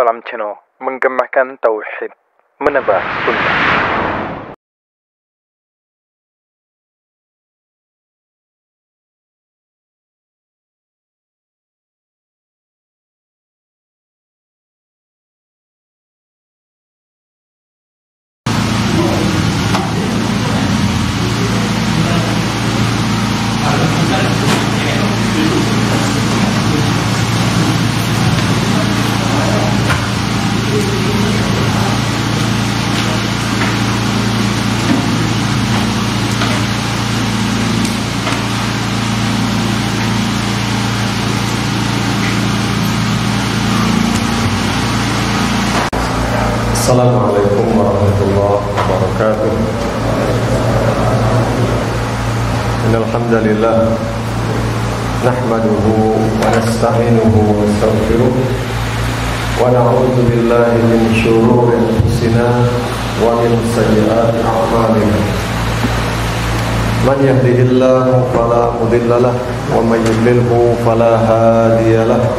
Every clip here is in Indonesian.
dalam channel Menggemakan Tauhid, Menebar Sunnah. Assalamualaikum warahmatullahi wabarakatuh. Innal hamdalillah nahmaduhu wa nasta'inuhu wa nastaghfiruh wa na'udzu billahi min shururi anfusina wa min sayyiati a'malina. Man yahdihillahu fala mudilla lahu wa man yudlilhu fala hadiya lahu.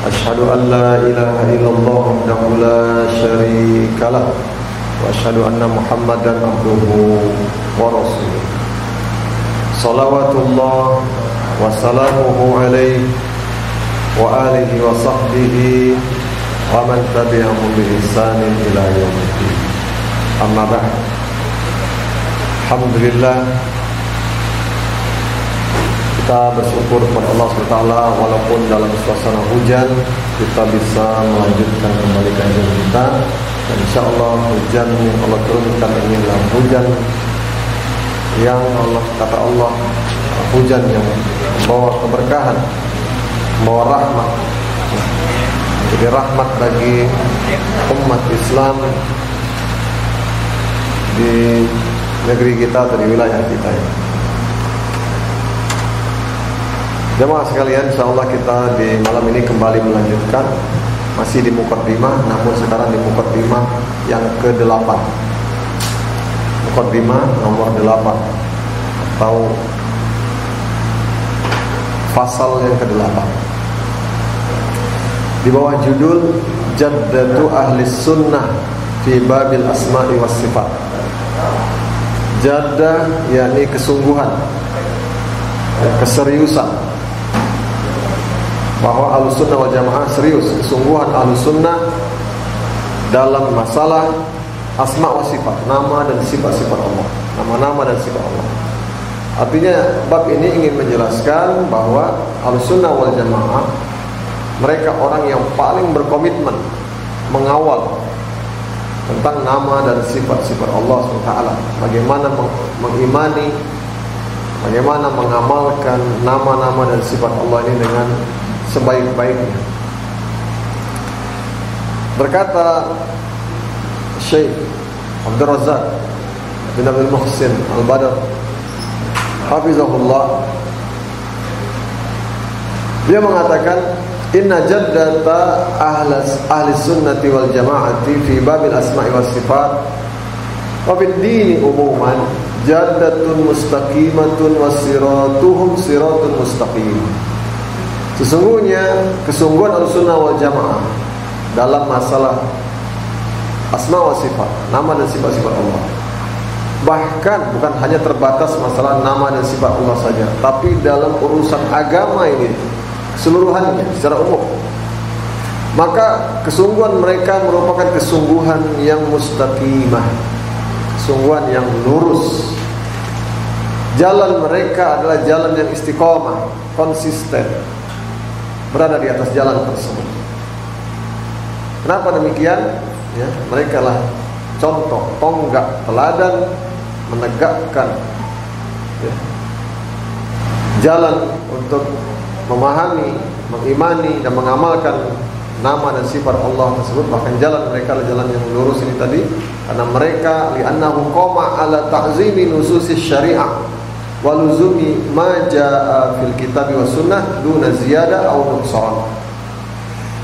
Asyhadu an la ilaha illallah wahdahu la syarika lah wa asyhadu anna Muhammadan abduhu wa rasuluh. Shalawatullah wa salamuhu alaihi wa alihi wa sahbihi wa man tabi'ahum bi ihsanin ila yaumil. Amma ba'd. Alhamdulillah, kita bersyukur kepada Allah SWT, walaupun dalam suasana hujan kita bisa melanjutkan kembali kajian kita. Dan insyaAllah hujan yang Allah turunkan inilah hujan yang kata Allah, hujan yang membawa keberkahan, membawa rahmat. Jadi rahmat bagi umat Islam di negeri kita atau di wilayah kita ya. Jemaah sekalian, insyaallah kita di malam ini kembali melanjutkan masih di muqaddimah, namun sekarang di muqaddimah yang ke-8. Muqaddimah nomor 8 atau pasal yang ke-8. Di bawah judul Jaddatu Ahli Sunnah fi Babil Asma'i was Sifat. Jaddah yakni kesungguhan, keseriusan, bahwa Ahlussunnah wal Jamaah serius, kesungguhan Ahlussunnah dalam masalah asma wa sifat, nama dan sifat-sifat Allah, nama-nama dan sifat Allah. Artinya bab ini ingin menjelaskan bahwa Ahlussunnah wal Jamaah mereka orang yang paling berkomitmen mengawal tentang nama dan sifat-sifat Allah SWT. Bagaimana mengimani, bagaimana mengamalkan nama-nama dan sifat Allah ini dengan sebaik-baiknya. Berkata Syekh Abdul Razak bin Abdul Muhsin Al-Badr hafizahullah, dia mengatakan inna jaddata ahli sunnati wal jamaati fi babil asma'i was sifat wa fid dini umuman jaddatun mustaqimatun wasiratuhum siratun mustaqim. Sesungguhnya kesungguhan Ahlussunnah wal Jamaah dalam masalah asma wa sifat, nama dan sifat-sifat Allah, bahkan bukan hanya terbatas masalah nama dan sifat Allah saja, tapi dalam urusan agama ini keseluruhannya secara umum, maka kesungguhan mereka merupakan kesungguhan yang mustaqimah, kesungguhan yang lurus. Jalan mereka adalah jalan yang istiqomah, konsisten, berada di atas jalan tersebut. Kenapa demikian? Ya, mereka lah contoh, tonggak, teladan menegakkan ya, jalan untuk memahami, mengimani dan mengamalkan nama dan sifat Allah tersebut. Bahkan jalan mereka adalah jalan yang lurus ini tadi, karena mereka li'annahu qama ala ta'zimi nususis syariah wa luzumi ma jaa fil kitab was sunnah duna ziyadah aw nuqsan.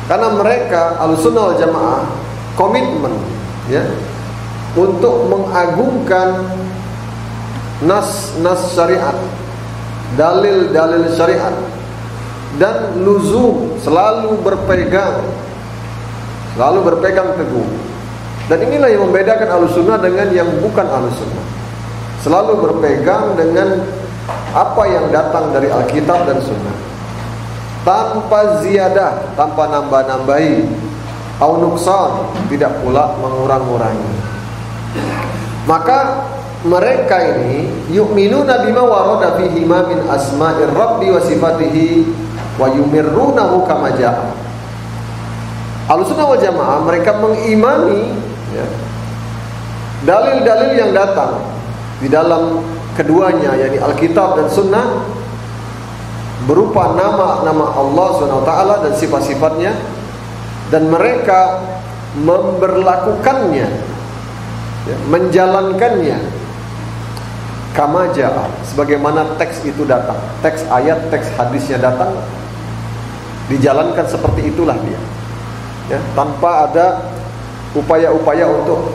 Karena mereka Ahlussunnah wal Jamaah komitmen ya untuk mengagungkan nas-nas syariat, dalil-dalil syariat, dan luzum, selalu berpegang selalu berpegang teguh. Dan inilah yang membedakan Ahlussunnah dengan yang bukan Ahlussunnah. Selalu berpegang dengan apa yang datang dari Alkitab dan Sunnah, tanpa ziyadah, tanpa nambah-nambahi, au nuksan, tidak pula mengurang-urangi. Maka mereka ini yu'minuna bima warada fihi ma min asma'ir rabbi wa sifatihi wa yumirrunahu kama ja'a. Ahlussunnah wal Jamaah mereka mengimani ya, dalil-dalil yang datang di dalam keduanya, yakni Alkitab dan Sunnah, berupa nama-nama Allah SWT dan sifat-sifatnya, dan mereka memberlakukannya, ya, menjalankannya kama ja'a, sebagaimana teks itu datang, teks ayat, teks hadisnya datang, dijalankan seperti itulah dia, ya, tanpa ada upaya-upaya untuk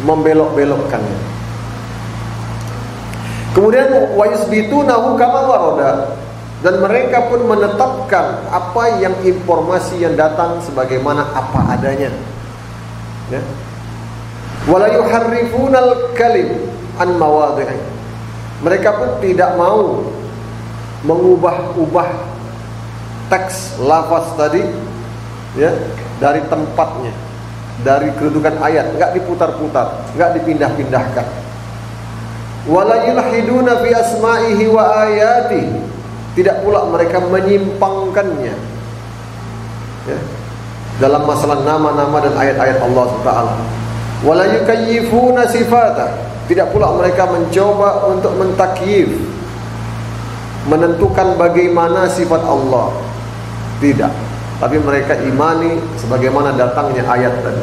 membelok-belokkannya. Kemudian wa yusbitunahu kama warada, dan mereka pun menetapkan apa yang informasi yang datang sebagaimana apa adanya, ya. Wala yuharrifunal kalim an mawadhi'i, mereka pun tidak mau mengubah-ubah teks lafaz tadi, ya, dari tempatnya, dari kedudukan ayat, enggak diputar-putar, enggak dipindah-pindahkan. Wala yulhiduna fi asma'ihi wa ayatihi, tidak pula mereka menyimpangkannya, ya, dalam masalah nama-nama dan ayat-ayat Allah SWT. Wala yukayyifuna sifatah, tidak pula mereka mencoba untuk mentakyif, menentukan bagaimana sifat Allah, tidak. Tapi mereka imani sebagaimana datangnya ayat tadi.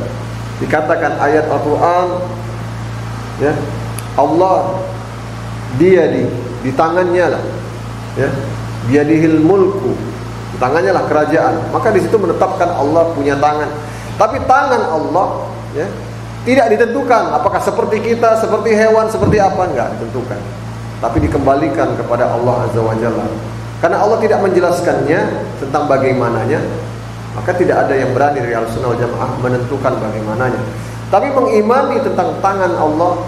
Dikatakan ayat Al-Quran, ya, Allah dia di tangannya lah, ya, biyadihil mulku, di tangannya lah kerajaan. Maka di situ menetapkan Allah punya tangan. Tapi tangan Allah, ya, tidak ditentukan apakah seperti kita, seperti hewan, seperti apa, enggak ditentukan. Tapi dikembalikan kepada Allah Azza wa Jalla. Karena Allah tidak menjelaskannya tentang bagaimananya, maka tidak ada yang berani dari Ahlussunnah wal Jamaah menentukan bagaimananya. Tapi mengimani tentang tangan Allah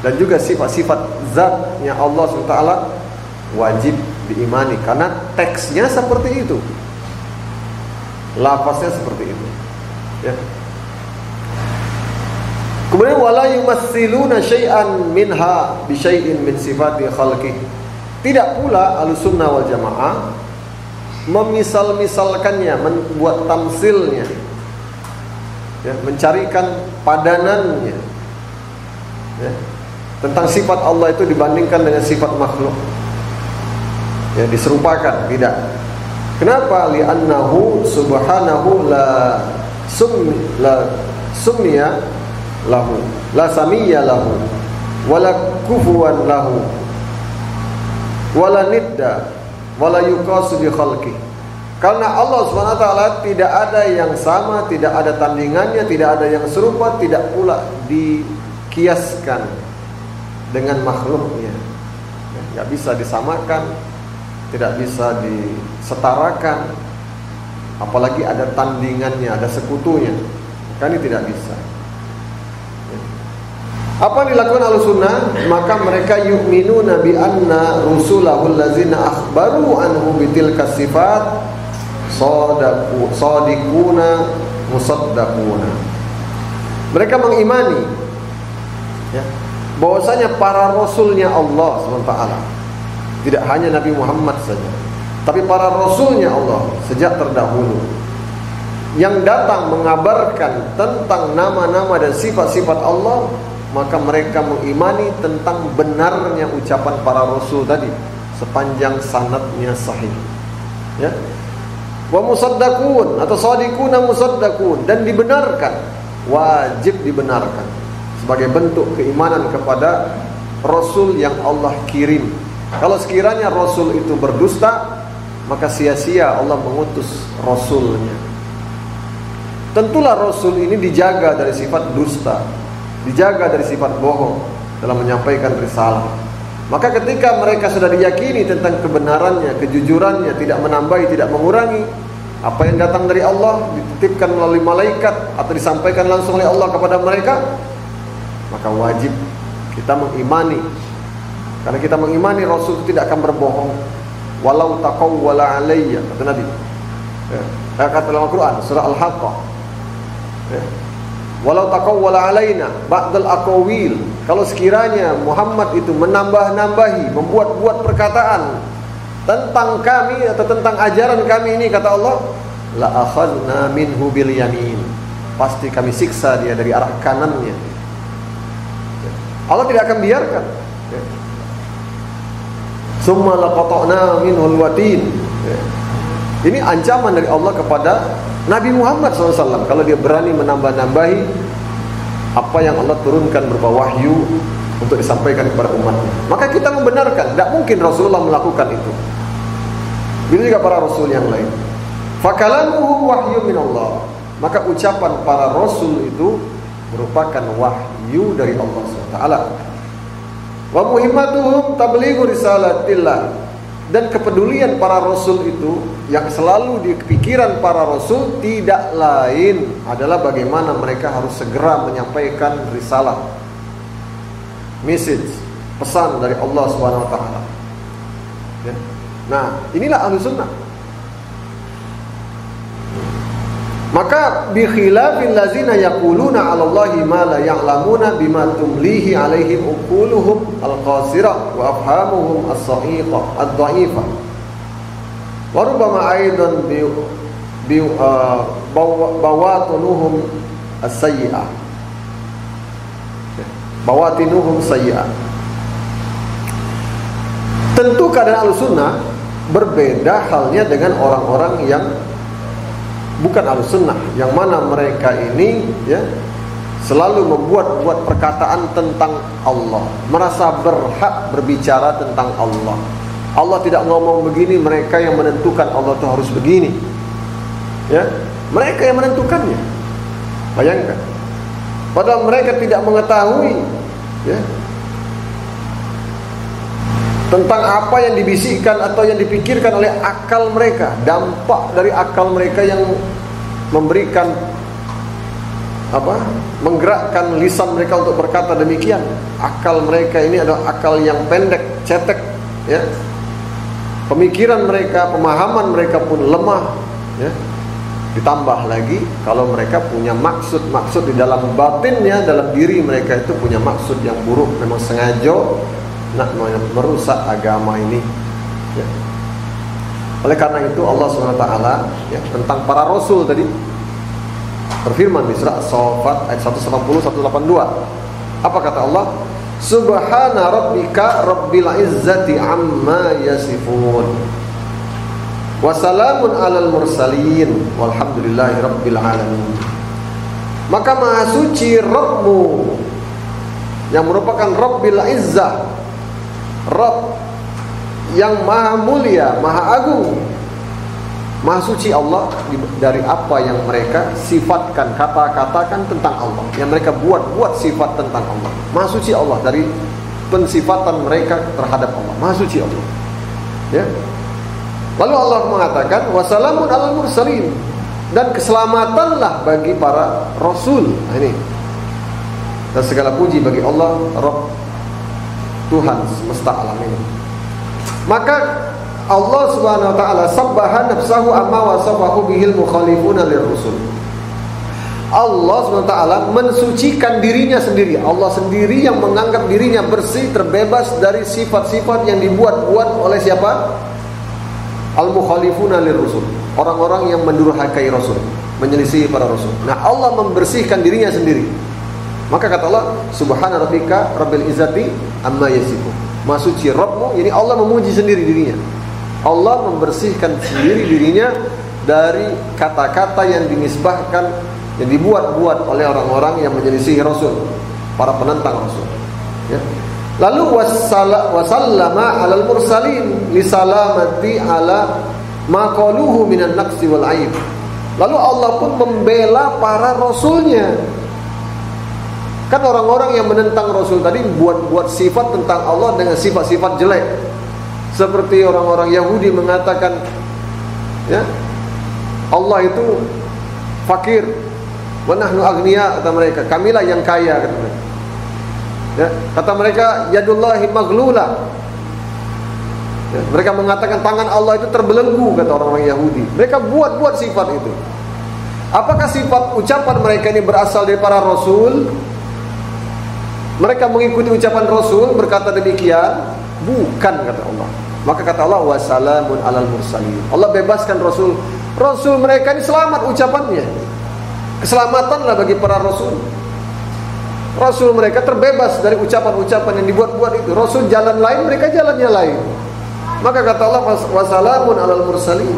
dan juga sifat-sifat zatnya Allah SWT wajib diimani, karena teksnya seperti itu, lafaznya seperti itu, ya. Kemudian wala yumassiluna syai'an minha bi syai'in min sifati khalqih, tidak pula Ahlussunnah wal Jamaah memisal-misalkannya, membuat tamsilnya, ya, mencarikan padanannya, ya, tentang sifat Allah itu dibandingkan dengan sifat makhluk, ya, diserupakan, tidak. Kenapa? Li'annahu subhanahu la summiya lahu, la samiyya lahu, wala kufuwan lahu, wala nidda, wala yuqasu bi khalqih. Karena Allah SWT tidak ada yang sama, tidak ada tandingannya, tidak ada yang serupa, tidak pula dikiaskan dengan makhluknya, ya, nggak bisa disamakan, tidak bisa disetarakan, apalagi ada tandingannya, ada sekutunya, kan ini tidak bisa, ya. Apa yang dilakukan Ahlussunnah? Maka mereka yu'minuna bi anna rusulahul ladzina akhbaru anhu bitilka sifat sadiquna musaddaquna. Mereka mengimani, ya, bahwasanya para rasulnya Allah SWT, tidak hanya Nabi Muhammad saja, tapi para rasulnya Allah sejak terdahulu yang datang mengabarkan tentang nama-nama dan sifat-sifat Allah, maka mereka mengimani tentang benarnya ucapan para rasul tadi sepanjang sanadnya sahih, ya. Wa musaddaqun atau shadiquna musaddaqun, dan dibenarkan, wajib dibenarkan sebagai bentuk keimanan kepada Rasul yang Allah kirim. Kalau sekiranya Rasul itu berdusta, maka sia-sia Allah mengutus Rasulnya. Tentulah Rasul ini dijaga dari sifat dusta, dijaga dari sifat bohong dalam menyampaikan risalah. Maka ketika mereka sudah diyakini tentang kebenarannya, kejujurannya, tidak menambahi, tidak mengurangi, apa yang datang dari Allah dititipkan melalui malaikat atau disampaikan langsung oleh Allah kepada mereka, maka wajib kita mengimani. Karena kita mengimani Rasul itu tidak akan berbohong. Walau taqawwala alayya, kata Nabi. Ya, kata dalam Al-Quran surah Al-Haqqah. Ya. Walau taqawwala alaina ba'dal aqawil, kalau sekiranya Muhammad itu menambah-nambahi, membuat-buat perkataan tentang kami atau tentang ajaran kami ini, kata Allah, la akhadna minhu bil yamin, pasti kami siksa dia dari arah kanannya. Allah tidak akan biarkan. Summa laqata'na minhul watin. Ini ancaman dari Allah kepada Nabi Muhammad SAW kalau dia berani menambah-nambahi apa yang Allah turunkan berupa wahyu untuk disampaikan kepada umatnya. Maka kita membenarkan, tidak mungkin Rasulullah melakukan itu. Begitu juga para Rasul yang lain. Fakalamuhu wahyu min Allah. Maka ucapan para Rasul itu merupakan wahyu dari Allah SWT. Wa muhimmatuhum tablighu risalatillah, dan kepedulian para Rasul itu yang selalu di pikiran para Rasul tidak lain adalah bagaimana mereka harus segera menyampaikan risalah, message, pesan dari Allah Subhanahu wa taala. Ya. Nah, inilah ahlu sunnah. Maka bi khilafil ladzina yaquluna 'ala Allahi ma la ya'lamuna bima tumlihi 'alaihim uquluhum al-qasirah wa afhamuhum as-sahiqah ad-dha'ifah. Wa rubbama aidan bi bawatinuhum as-sayyi'ah. Bawatinuhum sayyi'ah. Tentu keadaan Ahlussunnah berbeda halnya dengan orang-orang yang bukan Ahlussunnah, yang mana mereka ini ya selalu membuat perkataan tentang Allah, merasa berhak berbicara tentang Allah. Allah tidak ngomong begini, mereka yang menentukan Allah itu harus begini. Ya, mereka yang menentukannya. Bayangkan. Padahal mereka tidak mengetahui ya tentang apa yang dibisikkan atau yang dipikirkan oleh akal mereka, dampak dari akal mereka yang memberikan menggerakkan lisan mereka untuk berkata demikian. Akal mereka ini adalah akal yang pendek, cetek, ya. Pemikiran mereka, pemahaman mereka pun lemah, ya. Ditambah lagi kalau mereka punya maksud di dalam batinnya, dalam diri mereka itu punya maksud yang buruk, memang sengaja nak merusak agama ini. Ya. Oleh karena itu Allah SWT ya, tentang para Rasul tadi berfirman di surah As-Saffat ayat 180-182. Apa kata Allah? Subhana rabbika rabbil izzati amma yasifun wa salamun alal mursalin walhamdulillahi rabbil alamin. Maka maha suci Rabbmu yang merupakan Rabbil Izzah, Rabb yang maha mulia, maha agung, maha suci Allah dari apa yang mereka sifatkan, katakan tentang Allah, yang mereka buat sifat tentang Allah. Maha suci Allah dari pensifatan mereka terhadap Allah. Maha suci Allah. Ya. Lalu Allah mengatakan wassalamun alal mursalin, dan keselamatanlah bagi para rasul. Nah, ini. Dan segala puji bagi Allah, Rabb, Tuhan semesta alam ini. Maka Allah Subhanahu wa taala sabbaha nafsahu amma wasafahu bihil mukhalifuna lirrusul. Allah Subhanahu wa taala mensucikan dirinya sendiri. Allah sendiri yang menganggap dirinya bersih, terbebas dari sifat-sifat yang dibuat-buat oleh siapa? Al-mukhalifuna lirrusul. Orang-orang yang mendurhakai Rasul, menyelisih para Rasul. Nah, Allah membersihkan dirinya sendiri. Maka kata Allah, Subhana rabbika rabbil izzati amma yasifun. Maha suci Rabbmu, ini Allah memuji sendiri dirinya. Allah membersihkan sendiri dirinya dari kata-kata yang dinisbahkan, yang dibuat-buat oleh orang-orang yang menyelisih Rasul, para penentang Rasul. Ya. Lalu wasallama alal mursalin lisalamati ala ma qaluhu minan naqsi wal aib. Lalu Allah pun membela para rasulnya. Kan orang-orang yang menentang Rasul tadi buat sifat tentang Allah dengan sifat-sifat jelek. Seperti orang-orang Yahudi mengatakan, ya, Allah itu fakir, wa nahnu aghnia, kata mereka. Kamilah yang kaya, kata mereka. Ya, kata mereka yadullahi maghlulah. Ya, mereka mengatakan tangan Allah itu terbelenggu, kata orang-orang Yahudi. Mereka buat sifat itu. Apakah sifat ucapan mereka ini berasal dari para rasul? Mereka mengikuti ucapan rasul berkata demikian? Bukan, kata Allah. Maka kata Allah, wassalamun alal mursalin. Allah bebaskan rasul. Rasul mereka ini selamat ucapannya. Keselamatanlah bagi para rasul. Rasul mereka terbebas dari ucapan-ucapan yang dibuat-buat itu. Rasul jalan lain, mereka jalannya lain. Maka kata Allah, wassalamun alal mursalin.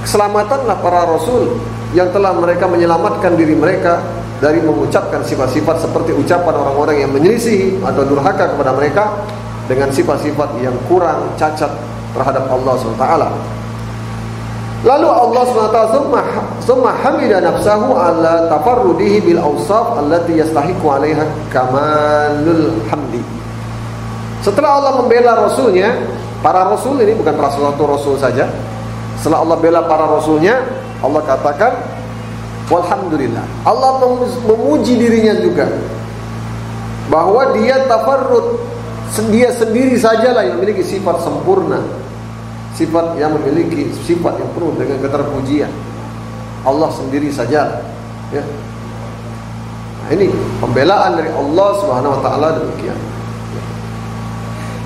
Keselamatanlah para rasul yang telah mereka menyelamatkan diri mereka dari mengucapkan sifat-sifat seperti ucapan orang-orang yang menyelisihi atau durhaka kepada mereka dengan sifat-sifat yang kurang cacat terhadap Allah SWT. Lalu Allah SWT summa hamida nafsahu ala tafarrudihi bil awsaf allati yastahiqu alaiha kamalul hamdi. Setelah Allah membela rasulnya, para rasul ini bukan satu rasul saja. Setelah Allah bela para rasulnya, Allah katakan walhamdulillah. Allah memuji dirinya juga bahwa dia tafarrud, dia sendiri sajalah yang memiliki sifat sempurna, sifat yang memiliki sifat yang penuh dengan keterpujian. Allah sendiri saja, ya. Nah, ini pembelaan dari Allah Subhanahu wa taala demikian.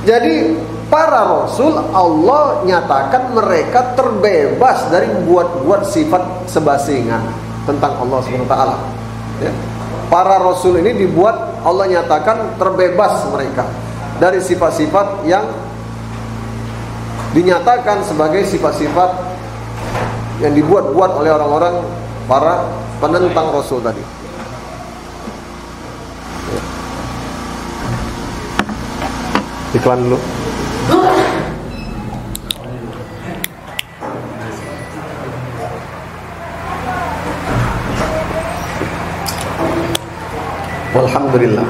Jadi para rasul Allah nyatakan mereka terbebas dari buat sifat sebasingan tentang Allah Subhanahu wa taala. Ya. Para rasul ini dibuat Allah nyatakan terbebas mereka dari sifat-sifat yang dinyatakan sebagai sifat-sifat yang dibuat-buat oleh orang-orang para penentang Rasul tadi. Iklan dulu. Alhamdulillah.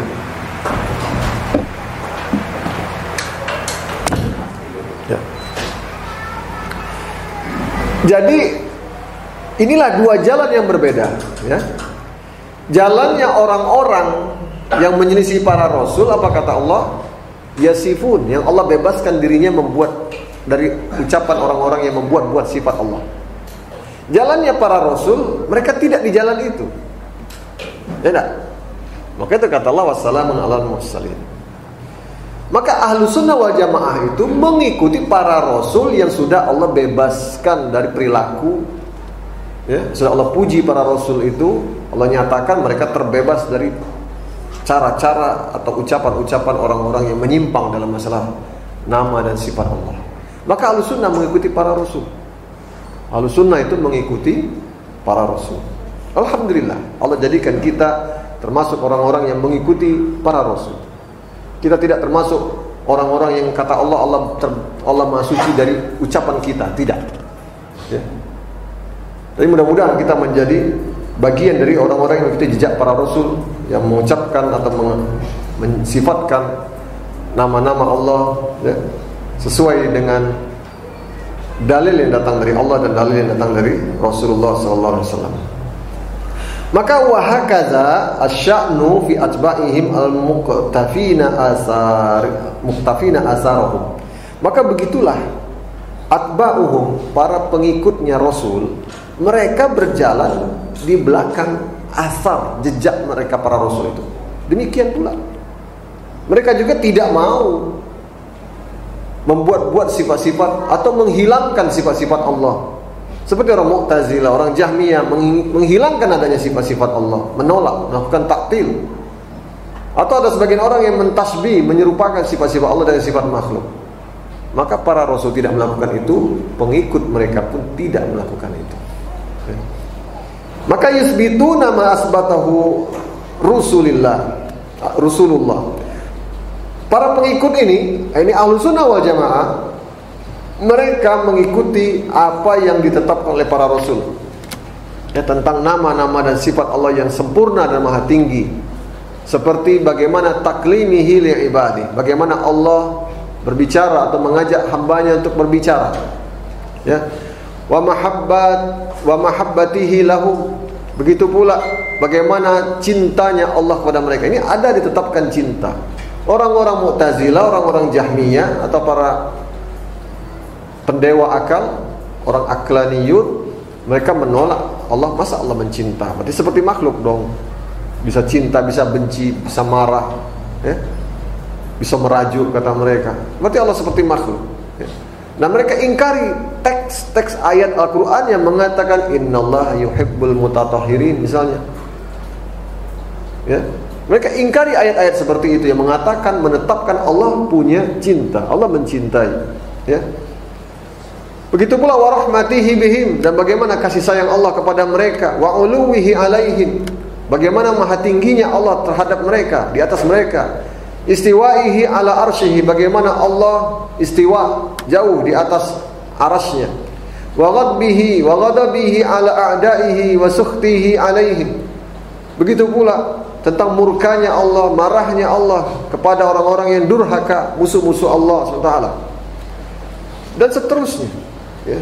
Ya. Jadi inilah dua jalan yang berbeda, ya. Jalannya orang-orang yang menyelisih para rasul, apa kata Allah? Yasifun, yang Allah bebaskan dirinya membuat dari ucapan orang-orang yang membuat-buat sifat Allah. Jalannya para rasul, mereka tidak di jalan itu. Ya enggak? Maka itu kata Allah wassalamun alal mursalin. Maka ahlu sunnah wal jamaah itu mengikuti para rasul yang sudah Allah bebaskan dari perilaku, ya, sudah Allah puji para rasul itu. Allah nyatakan mereka terbebas dari cara-cara atau ucapan-ucapan orang-orang yang menyimpang dalam masalah nama dan sifat Allah. Maka ahlu sunnah mengikuti para rasul. Ahlu sunnah itu mengikuti para rasul. Alhamdulillah, Allah jadikan kita termasuk orang-orang yang mengikuti para rasul. Kita tidak termasuk orang-orang yang kata Allah Maha Suci dari ucapan kita, tidak. Ya. Tapi mudah-mudahan kita menjadi bagian dari orang-orang yang kita jejak para rasul, yang mengucapkan atau mensifatkan nama-nama Allah, ya, sesuai dengan dalil yang datang dari Allah dan dalil yang datang dari Rasulullah SAW. Maka wahakaza asya'nu fi atba'ihim al-muqtafina asarahum. Maka begitulah atba'uhum, para pengikutnya Rasul, mereka berjalan di belakang asar, jejak mereka para Rasul itu. Demikian pula mereka juga tidak mau membuat-buat sifat-sifat atau menghilangkan sifat-sifat Allah. Seperti orang Mu'tazilah, orang Jahmiyah menghilangkan adanya sifat-sifat Allah, menolak, melakukan taktil. Atau ada sebagian orang yang mentasbih, menyerupakan sifat-sifat Allah dengan sifat makhluk. Maka para rasul tidak melakukan itu, pengikut mereka pun tidak melakukan itu. Maka yusbituna ma asbatahu Rasulullah. Para pengikut ini Ahlus Sunnah wal Jamaah, mereka mengikuti apa yang ditetapkan oleh para rasul, ya, tentang nama-nama dan sifat Allah yang sempurna dan maha tinggi. Seperti bagaimana taklimihi li ibadi, bagaimana Allah berbicara atau mengajak hambanya untuk berbicara, ya. wa mahabbatihi lahum. Begitu pula bagaimana cintanya Allah kepada mereka. Ini ada ditetapkan cinta. Orang-orang Mu'tazilah, orang-orang Jahmiyah atau para pendewa akal, orang aklaniyun, mereka menolak Allah. Masa Allah mencinta? Berarti seperti makhluk dong. Bisa cinta, bisa benci, bisa marah, ya? Bisa merajuk, kata mereka. Berarti Allah seperti makhluk, ya? Nah, mereka ingkari teks ayat Al-Quran yang mengatakan innallaha yuhibbul mutatahhirin misalnya, ya. Mereka ingkari ayat-ayat seperti itu yang mengatakan, menetapkan Allah punya cinta, Allah mencintai, ya. Begitu pula wa rahmatihi bihim, dan bagaimana kasih sayang Allah kepada mereka, wa uluwihi alaihim, bagaimana maha tingginya Allah terhadap mereka, di atas mereka, istiwaihi ala arsyihi, bagaimana Allah istiwa jauh di atas arasnya, wa ghadbihi wa ghadabihi ala a'daihi wa sukhtihi alaihim. Begitu pula tentang murkanya Allah, marahnya Allah kepada orang-orang yang durhaka, musuh-musuh Allah SWT, dan seterusnya, ya.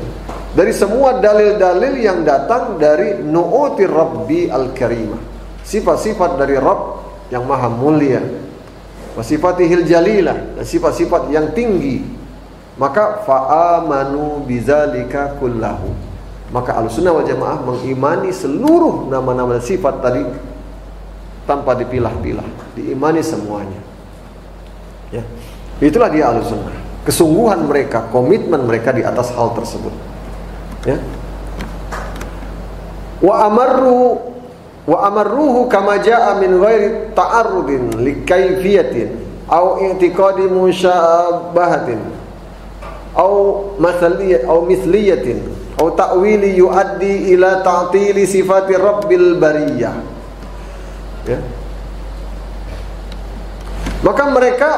Dari semua dalil-dalil yang datang dari nu'uti Rabbi al-Karimah, sifat-sifat dari Rabb yang maha mulia, wasifatihil jalilah, dan sifat-sifat yang tinggi. Maka fa'amanu bizalika kullahu, maka Ahlussunnah wal Jamaah mengimani seluruh nama-nama sifat tadi tanpa dipilah-pilah, diimani semuanya, ya. Itulah dia Ahlussunnah, kesungguhan mereka, komitmen mereka di atas hal tersebut, ya. Wa amarruhu kama jaa min ghairi ta'arrudin li kayfiyatin au i'tiqadi musyabahatin au masaliyat au misliyatin au ta'wili yuaddi ila ta'tili sifati rabbil bariyah, ya. Maka mereka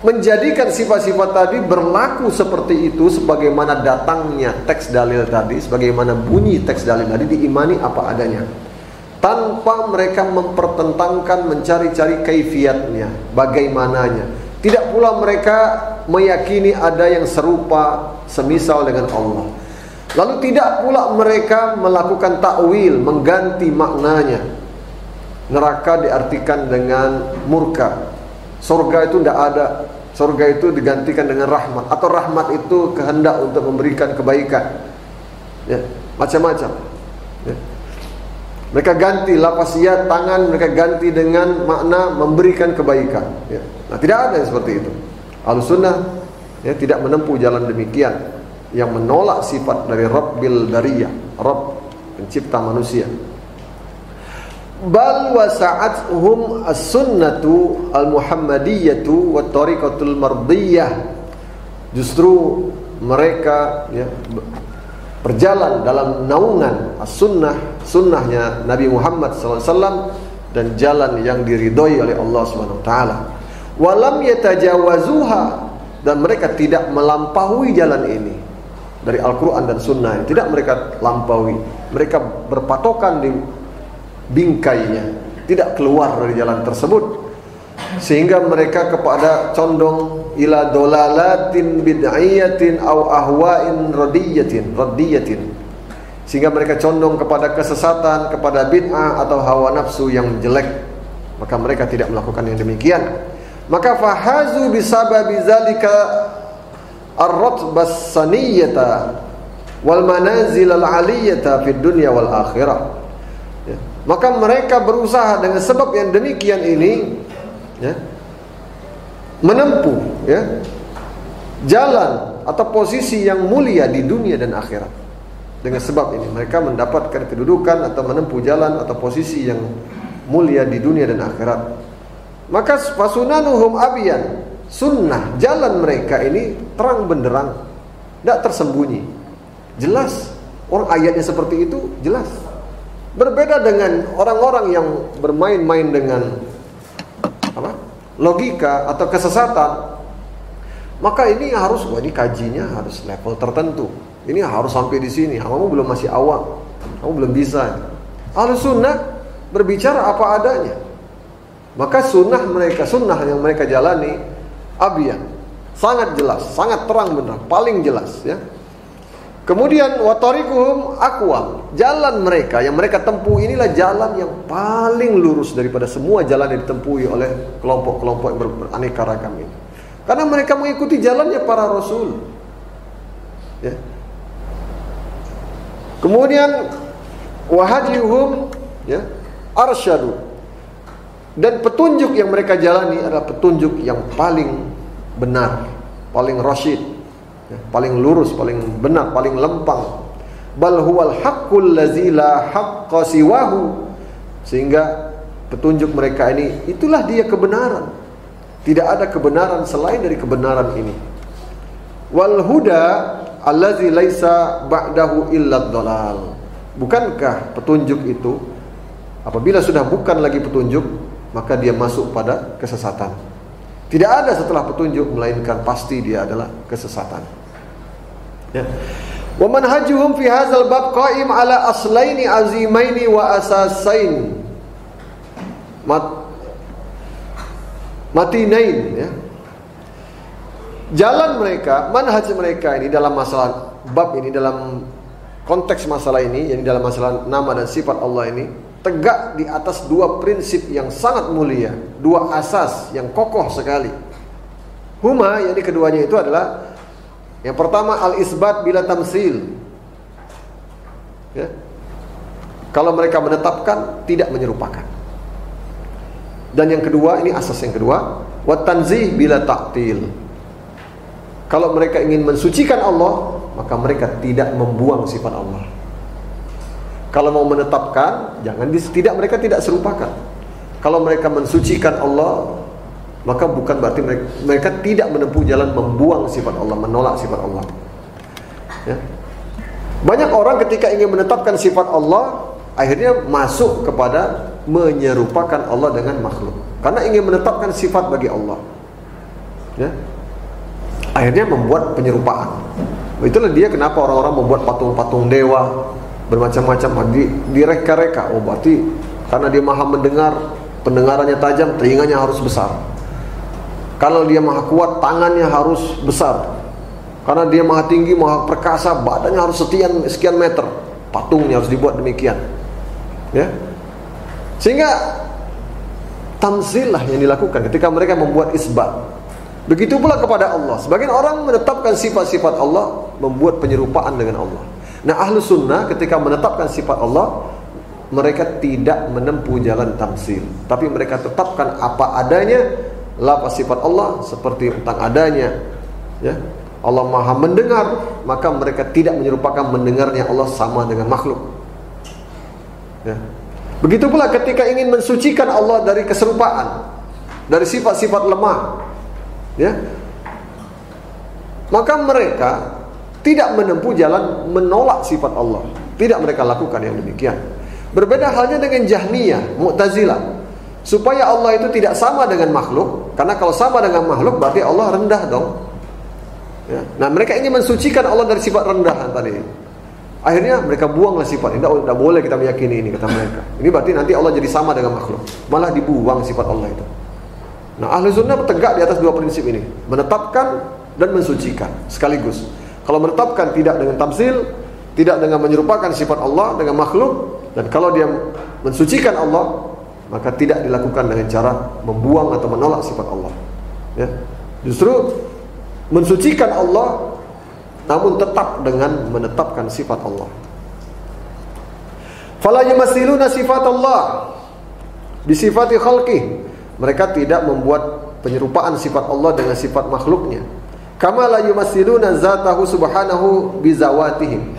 menjadikan sifat-sifat tadi berlaku seperti itu, sebagaimana datangnya teks dalil tadi, sebagaimana bunyi teks dalil tadi, diimani apa adanya, tanpa mereka mempertentangkan, mencari-cari kaifiatnya, bagaimananya. Tidak pula mereka meyakini ada yang serupa, semisal dengan Allah. Lalu tidak pula mereka melakukan takwil, mengganti maknanya. Neraka diartikan dengan murka, surga itu tidak ada, surga itu digantikan dengan rahmat, atau rahmat itu kehendak untuk memberikan kebaikan, ya, macam-macam, ya. Mereka ganti lafaz yad, tangan, mereka ganti dengan makna memberikan kebaikan, ya. Nah, tidak ada yang seperti itu. Ahlussunnah, ya, tidak menempuh jalan demikian, yang menolak sifat dari Rabbil Bariyah, Rabb pencipta manusia. Bal wasa'athum as-sunnatu al-muhammadiyyatu wa tariqatul mardiyah. Justru mereka, ya, berjalan dalam naungan as-sunnah, sunnahnya Nabi Muhammad SAW, dan jalan yang diridhoi oleh Allah SWT. Walam yatajawazuha, dan mereka tidak melampaui jalan ini dari Al-Quran dan Sunnah. Tidak mereka lampaui, mereka berpatokan di bingkainya, tidak keluar dari jalan tersebut, sehingga mereka kepada condong ila dolalatin bid'iyatin au ahwa'in radiyatin, sehingga mereka condong kepada kesesatan, kepada bid'ah atau hawa nafsu yang jelek. Maka mereka tidak melakukan yang demikian. Maka fahazu bisababi zalika ar-ratbas saniyata wal manazil al-aliyata fid dunya wal akhirah. Maka mereka berusaha dengan sebab yang demikian ini, ya, menempuh, ya, jalan atau posisi yang mulia di dunia dan akhirat. Dengan sebab ini mereka mendapatkan kedudukan atau menempuh jalan atau posisi yang mulia di dunia dan akhirat. Maka fasunanuhum abiyan, sunnah jalan mereka ini terang benderang, tidak tersembunyi, jelas. Orang ayatnya seperti itu jelas. Berbeda dengan orang-orang yang bermain-main dengan logika atau kesesatan. Maka ini harus, wah, ini kajinya harus level tertentu. Ini harus sampai di sini. Kamu belum, masih awam, kamu belum bisa. Ahlussunnah berbicara apa adanya. Maka sunnah mereka, sunnah yang mereka jalani abiyan, sangat jelas, sangat terang benar, paling jelas, ya. Kemudian wa tariquhum aqwam, jalan mereka yang mereka tempuh inilah jalan yang paling lurus daripada semua jalan yang ditempuhi oleh kelompok-kelompok yang beraneka ragam ini. Karena mereka mengikuti jalannya para rasul. Ya. Kemudian wahadihum, ya, arsyadu, dan petunjuk yang mereka jalani adalah petunjuk yang paling benar, paling rasyid, ya, paling lurus, paling benar, paling lempang. Bal huwal haqqul ladzi la haqqa siwahu, sehingga petunjuk mereka ini itulah dia kebenaran. Tidak ada kebenaran selain dari kebenaran ini. Wal huda allazi laisa ba'dahu illa dhalal. Bukankah petunjuk itu apabila sudah bukan lagi petunjuk, maka dia masuk pada kesesatan. Tidak ada setelah petunjuk melainkan pasti dia adalah kesesatan. Ya. Wa manhajuhum fi hadzal bab qa'im ala aslaini azimaini wa asasain matinain, ya. Jalan mereka, manhaj mereka ini dalam masalah bab ini, dalam konteks masalah ini, yakni dalam masalah nama dan sifat Allah ini, tegak di atas dua prinsip yang sangat mulia, dua asas yang kokoh sekali. Huma, yakni keduanya itu adalah, yang pertama al-isbat bila tamsil, ya. Kalau mereka menetapkan, tidak menyerupakan. Dan yang kedua, ini asas yang kedua, wa tanzih bila ta'til. Kalau mereka ingin mensucikan Allah, maka mereka tidak membuang sifat Allah. Kalau mau menetapkan, mereka tidak serupakan. Kalau mereka mensucikan Allah, maka bukan berarti mereka tidak menempuh jalan membuang sifat Allah, menolak sifat Allah. Ya. Banyak orang ketika ingin menetapkan sifat Allah, akhirnya masuk kepada menyerupakan Allah dengan makhluk. Karena ingin menetapkan sifat bagi Allah, ya, akhirnya membuat penyerupaan. Itulah dia kenapa orang-orang membuat patung-patung dewa bermacam-macam, direka-reka. Oh, berarti karena dia maha mendengar, pendengarannya tajam, telinganya harus besar. Kalau dia maha kuat, tangannya harus besar. Karena dia maha tinggi, maha perkasa, badannya harus sekian meter. Patungnya harus dibuat demikian, ya. Sehingga tamsil lah yang dilakukan ketika mereka membuat isbat. Begitu pula kepada Allah. Sebagian orang menetapkan sifat-sifat Allah, membuat penyerupaan dengan Allah. Nah, ahlu sunnah ketika menetapkan sifat Allah, mereka tidak menempuh jalan tamsil, tapi mereka tetapkan apa adanya, lafaz sifat Allah seperti tentang adanya, ya. Allah maha mendengar, maka mereka tidak menyerupakan mendengarnya Allah sama dengan makhluk, ya. Begitu pula ketika ingin mensucikan Allah dari keserupaan, dari sifat-sifat lemah, ya, maka mereka tidak menempuh jalan menolak sifat Allah. Tidak mereka lakukan yang demikian. Berbeda halnya dengan Jahmiyah, Mu'tazilah. Supaya Allah itu tidak sama dengan makhluk, karena kalau sama dengan makhluk berarti Allah rendah dong, ya. Nah, mereka ingin mensucikan Allah dari sifat rendahan tadi. Akhirnya mereka buanglah sifat ini. Tidak boleh kita meyakini ini, kata mereka. Ini berarti nanti Allah jadi sama dengan makhluk. Malah dibuang sifat Allah itu. Nah, ahlu sunnah tegak di atas dua prinsip ini, menetapkan dan mensucikan sekaligus. Kalau menetapkan tidak dengan tamsil, tidak dengan menyerupakan sifat Allah dengan makhluk, dan kalau dia mensucikan Allah, maka tidak dilakukan dengan cara membuang atau menolak sifat Allah, ya. Justru mensucikan Allah, namun tetap dengan menetapkan sifat Allah. Fala yumassiluna sifat Allah bi sifati khalqih. Mereka tidak membuat penyerupaan sifat Allah dengan sifat makhluknya. Kama la yumassiluna zatahu subhanahu bi zawatihim.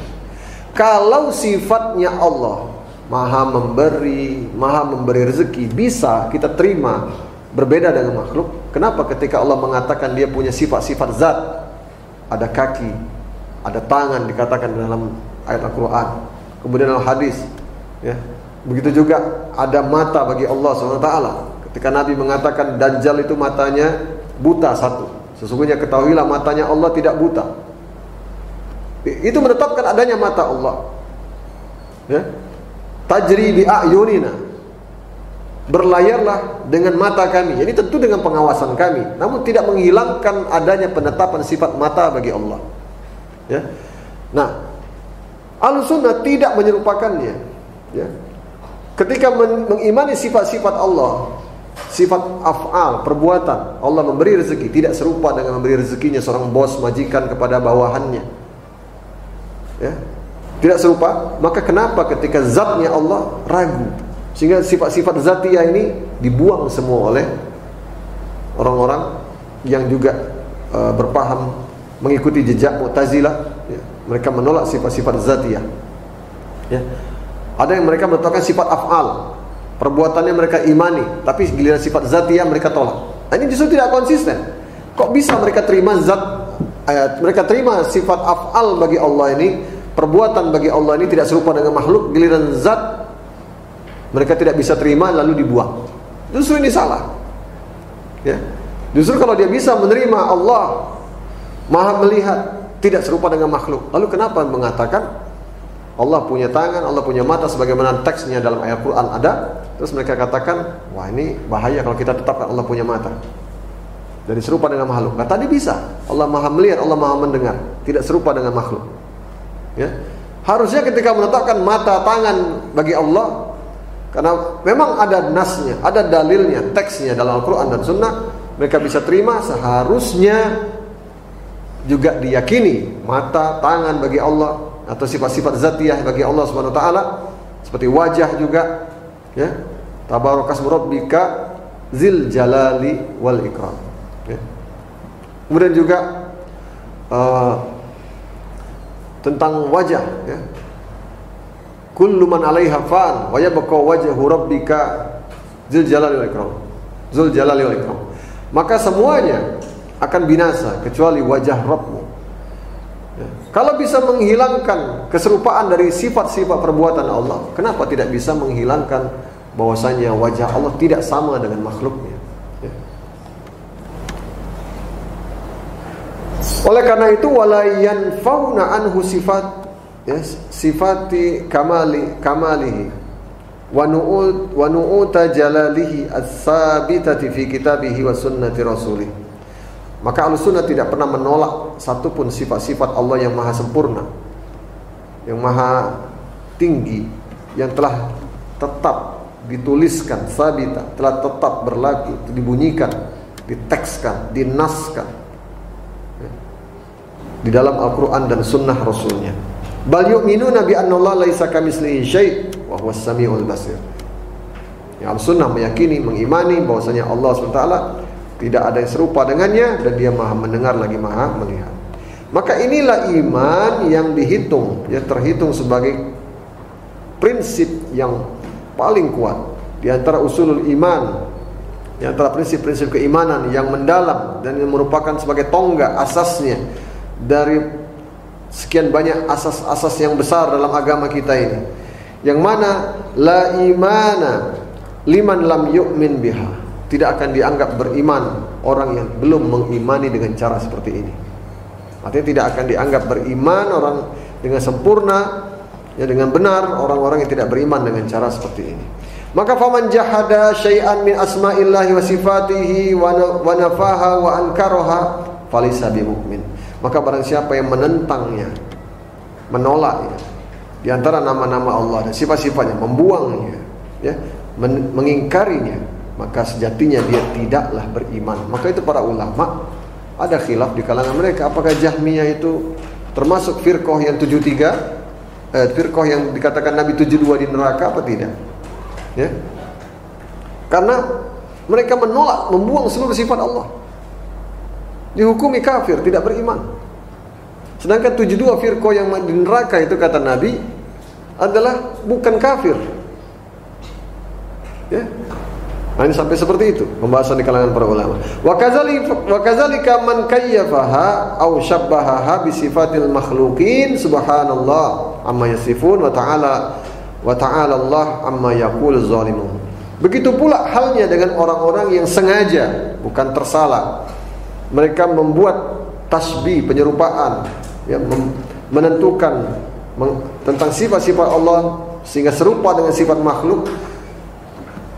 Kalau sifatnya Allah maha memberi rezeki, bisa kita terima berbeda dengan makhluk. Kenapa ketika Allah mengatakan dia punya sifat-sifat zat, ada kaki, ada tangan dikatakan dalam ayat Al-Quran, kemudian dalam hadis, ya. Begitu juga ada mata bagi Allah SWT. Ketika Nabi mengatakan Dajjal itu matanya buta satu, sesungguhnya ketahuilah matanya Allah tidak buta. Itu menetapkan adanya mata Allah, ya. Tajri bi a'yunina, berlayarlah dengan mata kami. Ini tentu dengan pengawasan kami, namun tidak menghilangkan adanya penetapan sifat mata bagi Allah, ya. Nah, Ahlussunnah tidak menyerupakannya. Ya. Ketika mengimani sifat-sifat Allah, sifat af'al, perbuatan, Allah memberi rezeki, tidak serupa dengan memberi rezekinya seorang bos majikan kepada bawahannya. Ya. Tidak serupa. Maka kenapa ketika zatnya Allah ragu? Sehingga sifat-sifat zatiyah ini dibuang semua oleh orang-orang yang juga berpaham mengikuti jejak Mu'tazilah. Ya. Mereka menolak sifat-sifat zatiyah. Ya. Ada yang mereka menetapkan sifat af'al, perbuatannya mereka imani, tapi giliran sifat zatiyah mereka tolak. Nah, ini justru tidak konsisten. Kok bisa mereka terima mereka terima sifat af'al bagi Allah ini, perbuatan bagi Allah ini tidak serupa dengan makhluk, giliran zat mereka tidak bisa terima lalu dibuang. Justru ini salah. Ya. Justru kalau dia bisa menerima Allah Maha melihat, tidak serupa dengan makhluk, lalu kenapa mengatakan Allah punya tangan, Allah punya mata sebagaimana teksnya dalam ayat Quran ada, terus mereka katakan, wah ini bahaya kalau kita tetapkan Allah punya mata. Jadi serupa dengan makhluk. Nah tadi bisa, Allah Maha melihat, Allah Maha mendengar, tidak serupa dengan makhluk. Ya. Harusnya ketika menetapkan mata, tangan bagi Allah, karena memang ada nasnya, ada dalilnya, teksnya dalam Al-Quran dan Sunnah, mereka bisa terima. Seharusnya juga diyakini mata, tangan bagi Allah, atau sifat-sifat zatiyah bagi Allah Subhanahu wa taala, seperti wajah juga, ya. Tabarakasmu rabbika zil jalali wal ikram. Ya. Kemudian juga tentang wajah, ya. Kullu man 'alaiha fan wa yabqa wajhu rabbika zil jalali wal ikram. Zul jalali wal ikram. Maka semuanya akan binasa kecuali wajah Rabbmu. Ya. Kalau bisa menghilangkan keserupaan dari sifat-sifat perbuatan Allah, kenapa tidak bisa menghilangkan bahwasanya wajah Allah tidak sama dengan makhluknya? Ya. Oleh karena itu wala yanfauna anhu sifat, ya, sifati kamalihi wa nu'uta jalalihi as-sabitati fi kitabihi wa sunnati rasulih. Maka Ahlussunnah tidak pernah menolak satupun sifat-sifat Allah yang maha sempurna, yang maha tinggi, yang telah tetap dituliskan, sabita, telah tetap berlaku, dibunyikan, ditekskan, dinaskan, ya, di dalam Al-Quran dan Sunnah Rasulnya. Bal yu'minuna bi anna Allah laisa kamitslihi syai' wa huwas samiul basir. Ya, Ahlussunnah meyakini, mengimani bahwasanya Allah SWT tidak ada yang serupa dengannya, dan dia maha mendengar lagi maha melihat. Maka inilah iman yang dihitung, yang terhitung sebagai prinsip yang paling kuat di antara usulul iman, di antara prinsip-prinsip keimanan yang mendalam dan yang merupakan sebagai tonggak asasnya dari sekian banyak asas-asas yang besar dalam agama kita ini. Yang mana la imana liman lam yu'min biha. Tidak akan dianggap beriman orang yang belum mengimani dengan cara seperti ini. Artinya tidak akan dianggap beriman orang dengan sempurna, ya, dengan benar, orang-orang yang tidak beriman dengan cara seperti ini. Maka faman jahada syai'an min asma'illahi wa sifatihi wa nafaha wa ankaraha falaysa bimu'min. Maka barang siapa yang menentangnya, menolaknya di antara nama-nama Allah dan sifat-sifatnya, membuangnya, ya, mengingkarinya, maka sejatinya dia tidaklah beriman. Maka itu para ulama ada khilaf di kalangan mereka, apakah Jahmiyah itu termasuk firqah yang 73, firqah yang dikatakan Nabi 72 di neraka apa tidak? Ya. Karena mereka menolak, membuang seluruh sifat Allah, dihukumi kafir, tidak beriman. Sedangkan 72 firqah yang di neraka itu kata Nabi adalah bukan kafir. Ya. Nah, ini sampai seperti itu pembahasan di kalangan para ulama. Wa kadzalika man kayyafaha aw syabbahaha bi sifatil makhluqin subhanallah amma yasifun wa ta'ala Allah amma yaqul zalimun. Begitu pula halnya dengan orang-orang yang sengaja, bukan tersalah, mereka membuat tasbih, penyerupaan, ya, menentukan tentang sifat-sifat Allah sehingga serupa dengan sifat makhluk.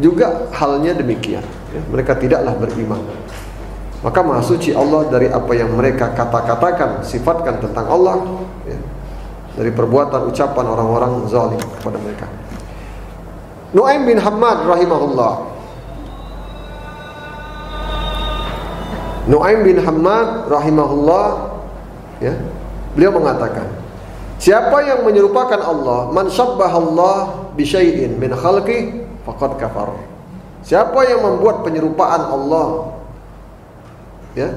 Juga halnya demikian, ya, mereka tidaklah beriman. Maka maha suci Allah dari apa yang mereka katakan, sifatkan tentang Allah, ya. dari perbuatan ucapan orang-orang zalim kepada mereka. Nu'aim bin Hammad rahimahullah. Nu'aim bin Hammad rahimahullah, ya, beliau mengatakan, siapa yang menyerupakan Allah, man syabbahallah bi syai'in min khalqi faqad kafar. Siapa yang membuat penyerupaan Allah, ya,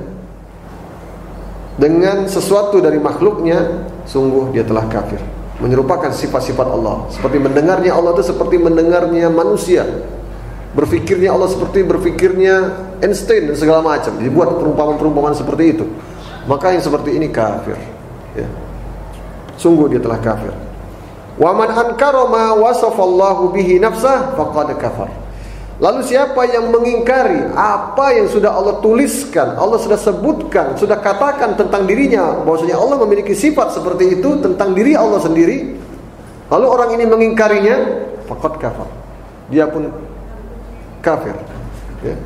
dengan sesuatu dari makhluknya, sungguh dia telah kafir. Menyerupakan sifat-sifat Allah, seperti mendengarnya Allah itu seperti mendengarnya manusia, berfikirnya Allah seperti berfikirnya Einstein dan segala macam. Dibuat perumpamaan-perumpamaan seperti itu, maka yang seperti ini kafir, ya. Sungguh dia telah kafir. Wa man ankara ma wasafallahu bihi nafsah faqad kafar. Lalu siapa yang mengingkari apa yang sudah Allah tuliskan, Allah sudah sebutkan, sudah katakan tentang dirinya, bahwasanya Allah memiliki sifat seperti itu tentang diri Allah sendiri, lalu orang ini mengingkarinya, faqad kafar, dia pun kafir, ya.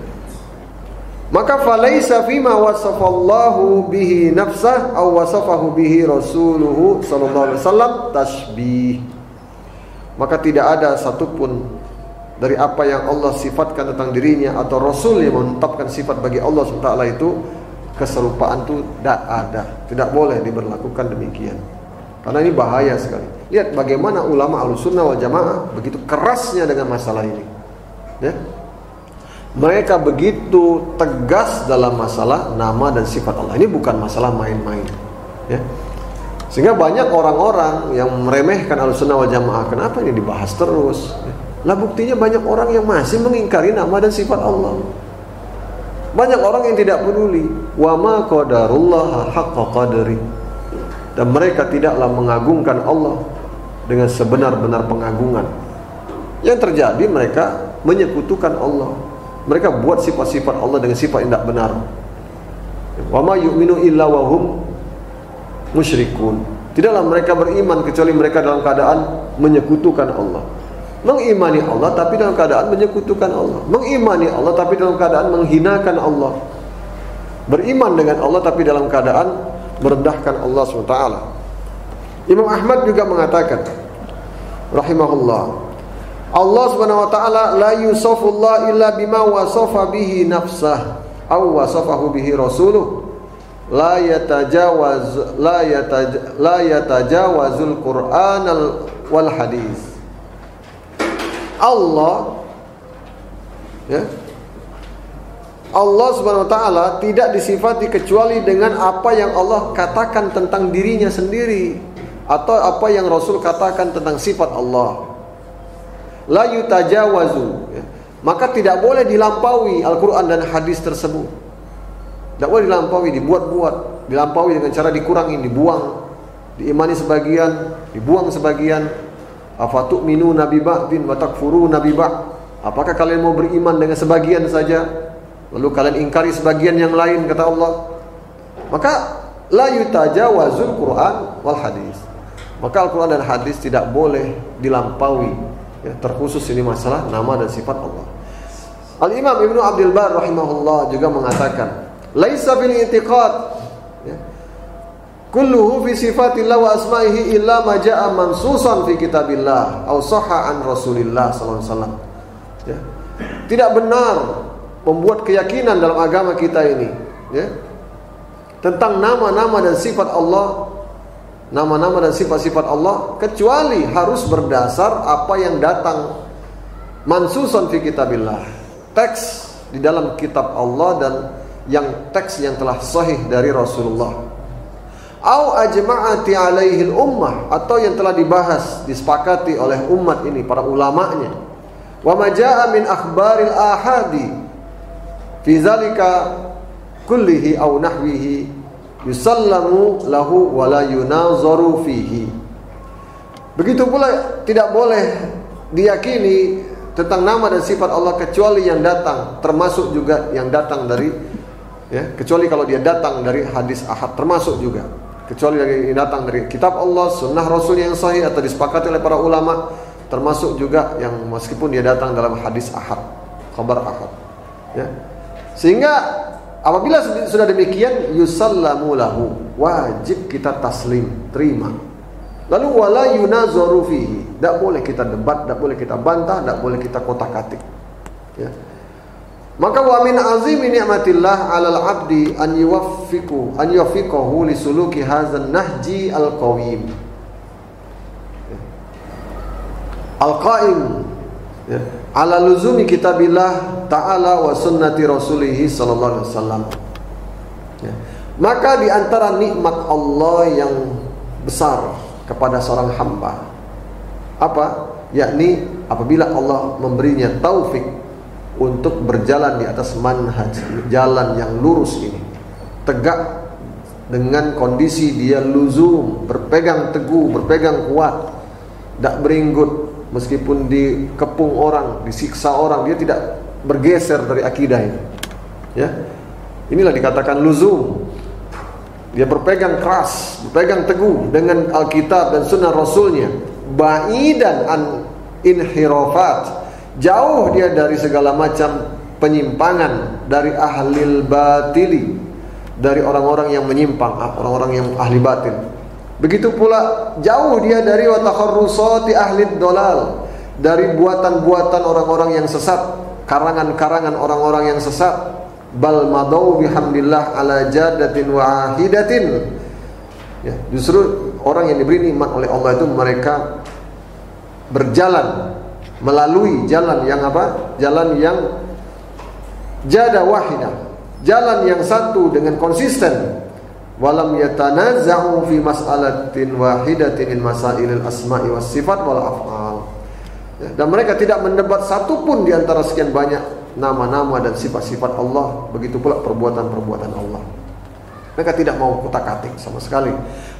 Maka falaisa fima wasafallahu bihi nafsah aw wasafahu bihi rasuluhu sallallahu alaihi wasallam tasbih. Maka tidak ada satupun dari apa yang Allah sifatkan tentang dirinya atau Rasul yang menetapkan sifat bagi Allah SWT itu, keserupaan itu tidak ada. Tidak boleh diberlakukan demikian, karena ini bahaya sekali. Lihat bagaimana ulama Ahlussunnah wal Jamaah begitu kerasnya dengan masalah ini, ya. Mereka begitu tegas dalam masalah nama dan sifat Allah. Ini bukan masalah main-main, ya. Sehingga banyak orang-orang yang meremehkan Ahlussunnah wal Jamaah. Kenapa ini dibahas terus, ya? Lah buktinya banyak orang yang masih mengingkari nama dan sifat Allah. Banyak orang yang tidak peduli. Wa ma qadarullah haqqa qadri. Dan mereka tidaklah mengagungkan Allah dengan sebenar-benar pengagungan. Yang terjadi mereka menyekutukan Allah. Mereka buat sifat-sifat Allah dengan sifat yang tidak benar. Wa ma yu'minu illa wa hum musyrikun. Tidaklah mereka beriman kecuali mereka dalam keadaan menyekutukan Allah. Mengimani Allah tapi dalam keadaan menyekutukan Allah. Mengimani Allah tapi dalam keadaan menghinakan Allah. Beriman dengan Allah tapi dalam keadaan merendahkan Allah SWT. Imam Ahmad juga mengatakan rahimahullah, Allah Subhanahu wa taala la yusafullah illa bima wasafa bihi nafsah aw wasafahu bihi rasuluh la yatajawazul Qur'an wal hadis. Allah, ya, Allah Subhanahu wa taala tidak disifati kecuali dengan apa yang Allah katakan tentang dirinya sendiri atau apa yang Rasul katakan tentang sifat Allah. La yutajawazu, ya. Maka tidak boleh dilampaui Al-Quran dan hadis tersebut. Tidak boleh dilampaui, dibuat-buat, dilampaui dengan cara dikurangin, dibuang, diimani sebagian, dibuang sebagian. Afatu'minuna bi ba'din wa takfuruna bi ba'd. Apakah kalian mau beriman dengan sebagian saja lalu kalian ingkari sebagian yang lain, kata Allah. Maka la yutajawazul Quran wal hadis. Maka Al-Quran dan hadis tidak boleh dilampaui, ya, terkhusus ini masalah nama dan sifat Allah. Al-Imam Ibnu Abdul Bar rahimahullah juga mengatakan, laisa bil i'tiqad, ya, kulluhu fi sifatillah wa asma'ihi illa ma ja'a mansusan fi kitabillah aw sahha an Rasulillah sallallahu alaihi wasallam. Ya. Tidak benar membuat keyakinan dalam agama kita ini, ya, tentang nama-nama dan sifat Allah, nama-nama dan sifat-sifat Allah, kecuali harus berdasar apa yang datang mansusan fi kitabillah, teks di dalam kitab Allah dan yang teks yang telah sahih dari Rasulullah. Au ajma'ati alaihi ummah, atau yang telah dibahas, disepakati oleh umat ini, para ulamanya. Wa ma jaa'a min akhbaril ahadi fi zalika kullihi aw nahwihi yusallamu lahu wa la yunazaru fihi. Begitu pula tidak boleh diyakini tentang nama dan sifat Allah kecuali yang datang, termasuk juga yang datang dari, ya, kecuali kalau dia datang dari hadis ahad, termasuk juga, kecuali yang datang dari kitab Allah, sunnah Rasul yang sahih atau disepakati oleh para ulama, termasuk juga yang meskipun dia datang dalam hadis ahad, khabar ahad, ya. Sehingga apabila sudah demikian, yusallamu lahu, wajib kita taslim, terima, Lalu wala yunazaru fihi, tidak boleh kita debat, tidak boleh kita bantah, tidak boleh kita kotak-katik. Ya. Maka wa min azimi ni'matillah 'alal 'abdi an yuwaffiqahu li suluki hadzal nahji al-qawim. Ya. Al-qaim, ya, 'ala luzumi kitabillah ta'ala wa sunnati rasulih sallallahu alaihi wasallam. Ya. Maka di antara nikmat Allah yang besar kepada seorang hamba apa? Yakni apabila Allah memberinya taufik untuk berjalan di atas manhaj, jalan yang lurus ini, tegak dengan kondisi dia luzum, berpegang teguh, berpegang kuat, tidak beringgut meskipun dikepung orang, disiksa orang, dia tidak bergeser dari akidah ini. Ya, inilah dikatakan luzum. Dia berpegang keras, berpegang teguh dengan Alkitab dan Sunnah Rasulnya. Ba'idan an inhirafat, jauh dia dari segala macam penyimpangan, dari ahlil batili, dari orang-orang yang menyimpang, orang-orang yang ahli batil. Begitu pula jauh dia dari wa takharrusati ahli dolal, dari buatan-buatan orang-orang yang sesat, karangan-karangan orang-orang yang sesat. Bal madau bihamdillah ala jadatin wa ahidatin. Ya, justru orang yang diberi nikmat oleh Allah itu mereka berjalan melalui jalan yang apa? Jalan yang jada wahidah, jalan yang satu dengan konsisten. Walam yatanaza'u fi mas'alatin wahidatin min masailil asma'i was sifat wal af'al. Ya, dan mereka tidak mendebat satu pun di antara sekian banyak nama-nama dan sifat-sifat Allah, begitu pula perbuatan-perbuatan Allah. Mereka tidak mau kotak-katik sama sekali.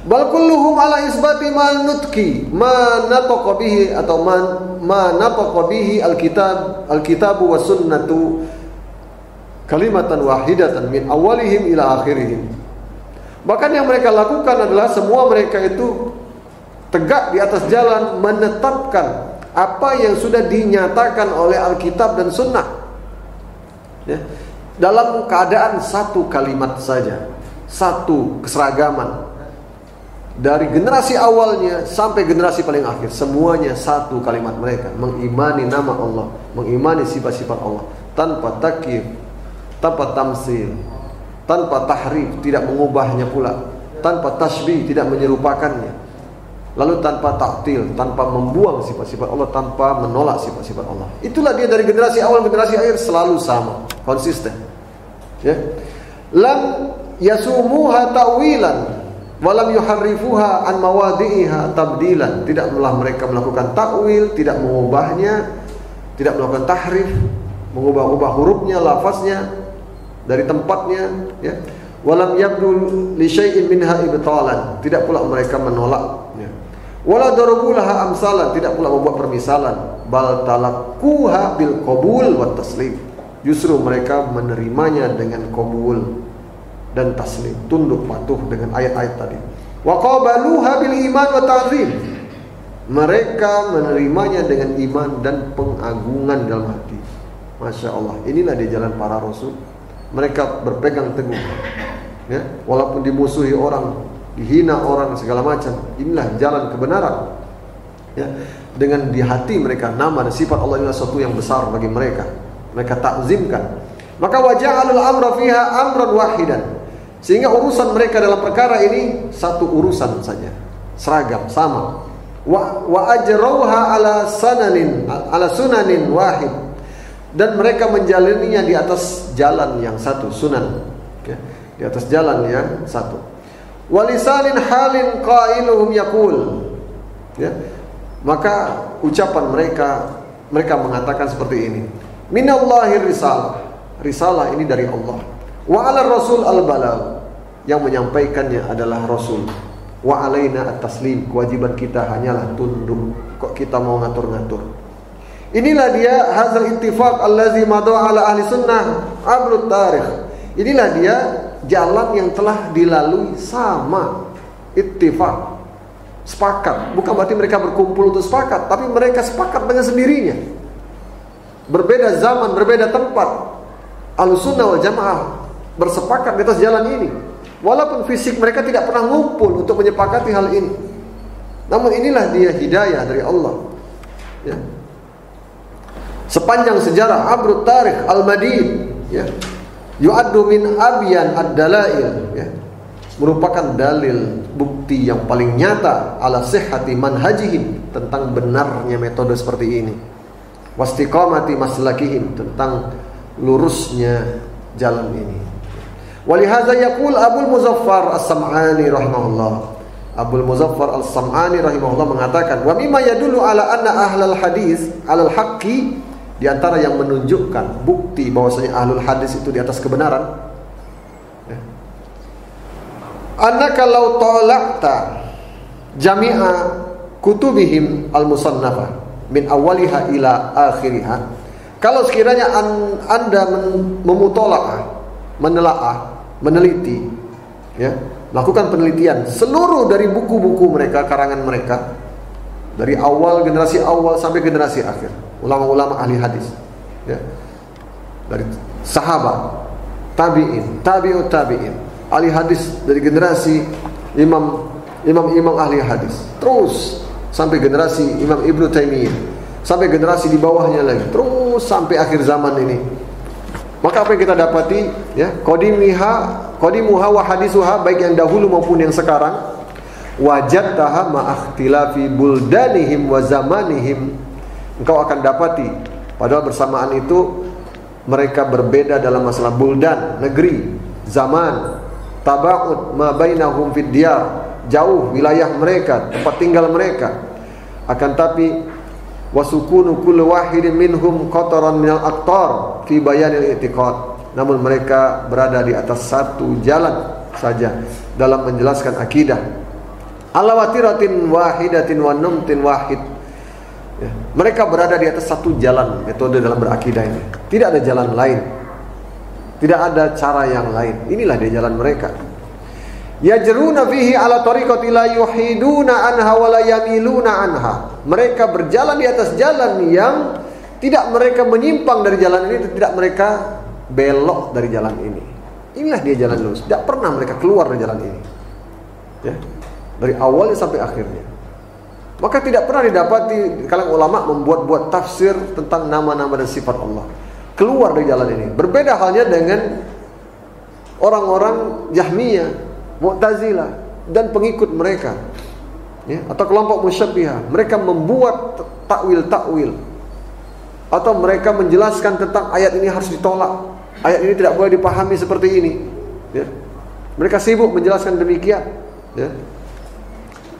Bal kulluhum ala isbati ma nutqi ma nataqa bihi atau ma nataqa bihi alkitabu was sunnatu kalimatan wahidatan min awalihim ila akhirihim. Bahkan yang mereka lakukan adalah semua mereka itu tegak di atas jalan menetapkan apa yang sudah dinyatakan oleh Alkitab dan Sunnah. Ya, dalam keadaan satu kalimat saja, satu keseragaman, dari generasi awalnya sampai generasi paling akhir, semuanya satu kalimat mereka, mengimani nama Allah, mengimani sifat-sifat Allah, tanpa takyif, tanpa tamsil, tanpa tahrif, tidak mengubahnya pula, tanpa tasbih, tidak menyerupakannya, lalu tanpa ta'til, tanpa membuang sifat-sifat Allah, tanpa menolak sifat-sifat Allah. Itulah dia dari generasi awal generasi akhir selalu sama, konsisten. Ya. Lam yasumuha ta'wilan wa lam yuharrifuha an mawadi'iha tabdilan. Tidaklah mereka melakukan takwil, tidak mengubahnya, tidak melakukan tahrif, mengubah-ubah hurufnya, lafaznya dari tempatnya, ya. Walam yabdu li syai'in minha ibtalan. Tidak pula mereka menolaknya. Wala darabulaha amsalan, tidak pula membuat permisalan. Bal talaqquha bil qabul wat taslim. Justru mereka menerimanya dengan qabul dan taslim, tunduk patuh dengan ayat-ayat tadi. Wa qabaluha bil iman wa ta'zim. Mereka menerimanya dengan iman dan pengagungan dalam hati. Masya Allah, inilah di jalan para rasul. Mereka berpegang teguh, ya, walaupun dimusuhi orang, dihina orang, segala macam. Inilah jalan kebenaran, ya. Dengan di hati mereka nama dan sifat Allah adalah sesuatu yang besar bagi mereka. Mereka takzimkan. Maka waja'alul amra fiha amran wahidan, sehingga urusan mereka dalam perkara ini satu urusan saja, seragam, sama. Wa ajrauha ala sunanin wahid, dan mereka menjalaninya di atas jalan yang satu, sunan, ya, di atas jalan yang satu. Walisanin halin qailuhum yaqul, ya, maka ucapan mereka mengatakan seperti ini. Minallahir risalah ini dari Allah. Wa 'alar rasul al-balagh, yang menyampaikannya adalah rasul. Wa 'alaina at-taslim, kewajiban kita hanyalah tunduk. Kok kita mau ngatur-ngatur? Inilah dia hadzal ittifaq allazi madha ala ahli sunnah abrut tarikh. Inilah dia jalan yang telah dilalui sama, ittifaq, sepakat. Bukan berarti mereka berkumpul untuk sepakat, tapi mereka sepakat dengan sendirinya. Berbeda zaman, berbeda tempat, Ahlussunnah wal Jamaah bersepakat di atas jalan ini. Walaupun fisik mereka tidak pernah ngumpul untuk menyepakati hal ini. Namun inilah dia hidayah dari Allah. Ya. Sepanjang sejarah Abrut Tarikh Al-Madid, ya, yu'addu min abyan ad-dalail, ya, merupakan dalil bukti yang paling nyata ala sihhati manhajihim, tentang benarnya metode seperti ini, wastiqamati maslakihim, tentang lurusnya jalan ini. Walihaza yaqul Abul Muzaffar As-Sam'ani rahimahullah, Abul Muzaffar As-Sam'ani rahimahullah mengatakan, wa mimma yadullu ala anna ahlal hadis alal haqqi, di antara yang menunjukkan bukti bahwasanya ahlul hadis itu di atas kebenaran, ya, annaka law talaqta jami'a kutubihim al-musannafah min awaliha ila akhiriha, kalau sekiranya Anda memutola'ah, menelaah, meneliti, ya, lakukan penelitian seluruh dari buku-buku mereka, karangan mereka, dari awal, generasi awal sampai generasi akhir, ulama-ulama ahli hadis, ya, dari sahabat, tabi'in, tabi'ut tabi'in, ahli hadis dari generasi imam ahli hadis, terus sampai generasi Imam Ibnu Taimiyah, sampai generasi di bawahnya lagi, terus sampai akhir zaman ini. Maka apa yang kita dapati, ya, qadimuha wa hadisuha, baik yang dahulu maupun yang sekarang, wajadtaha ma'akhtilafi buldanihim wa zamanihim, engkau akan dapati padahal bersamaan itu mereka berbeda dalam masalah buldan, negeri, zaman, taba'ud ma bainahum fid diyar, jauh wilayah mereka, tempat tinggal mereka, akan tapi wasukunu kullu wahidin minhum qataran minal aqtar fi bayanil i'tiqad, namun mereka berada di atas satu jalan saja dalam menjelaskan akidah, ala watiratin wahidatin wa numtin wahid, ya, mereka berada di atas satu jalan metode dalam berakidah ini, tidak ada jalan lain, tidak ada cara yang lain, inilah dia jalan mereka. Yajruna fihi ala tariqati la yuhiduna anha wa la yamiluna anha, mereka berjalan di atas jalan yang tidak mereka menyimpang dari jalan ini, tidak mereka belok dari jalan ini. Inilah dia jalan lurus, tidak pernah mereka keluar dari jalan ini, ya, dari awalnya sampai akhirnya. Maka tidak pernah didapati kalangan ulama membuat-buat tafsir tentang nama-nama dan sifat Allah keluar dari jalan ini. Berbeda halnya dengan orang-orang Jahmiyah, Mu'tazilah dan pengikut mereka, ya, atau kelompok musyabbihah. Mereka membuat takwil-takwil, atau mereka menjelaskan tentang ayat ini harus ditolak, ayat ini tidak boleh dipahami seperti ini, ya. Mereka sibuk menjelaskan demikian, ya.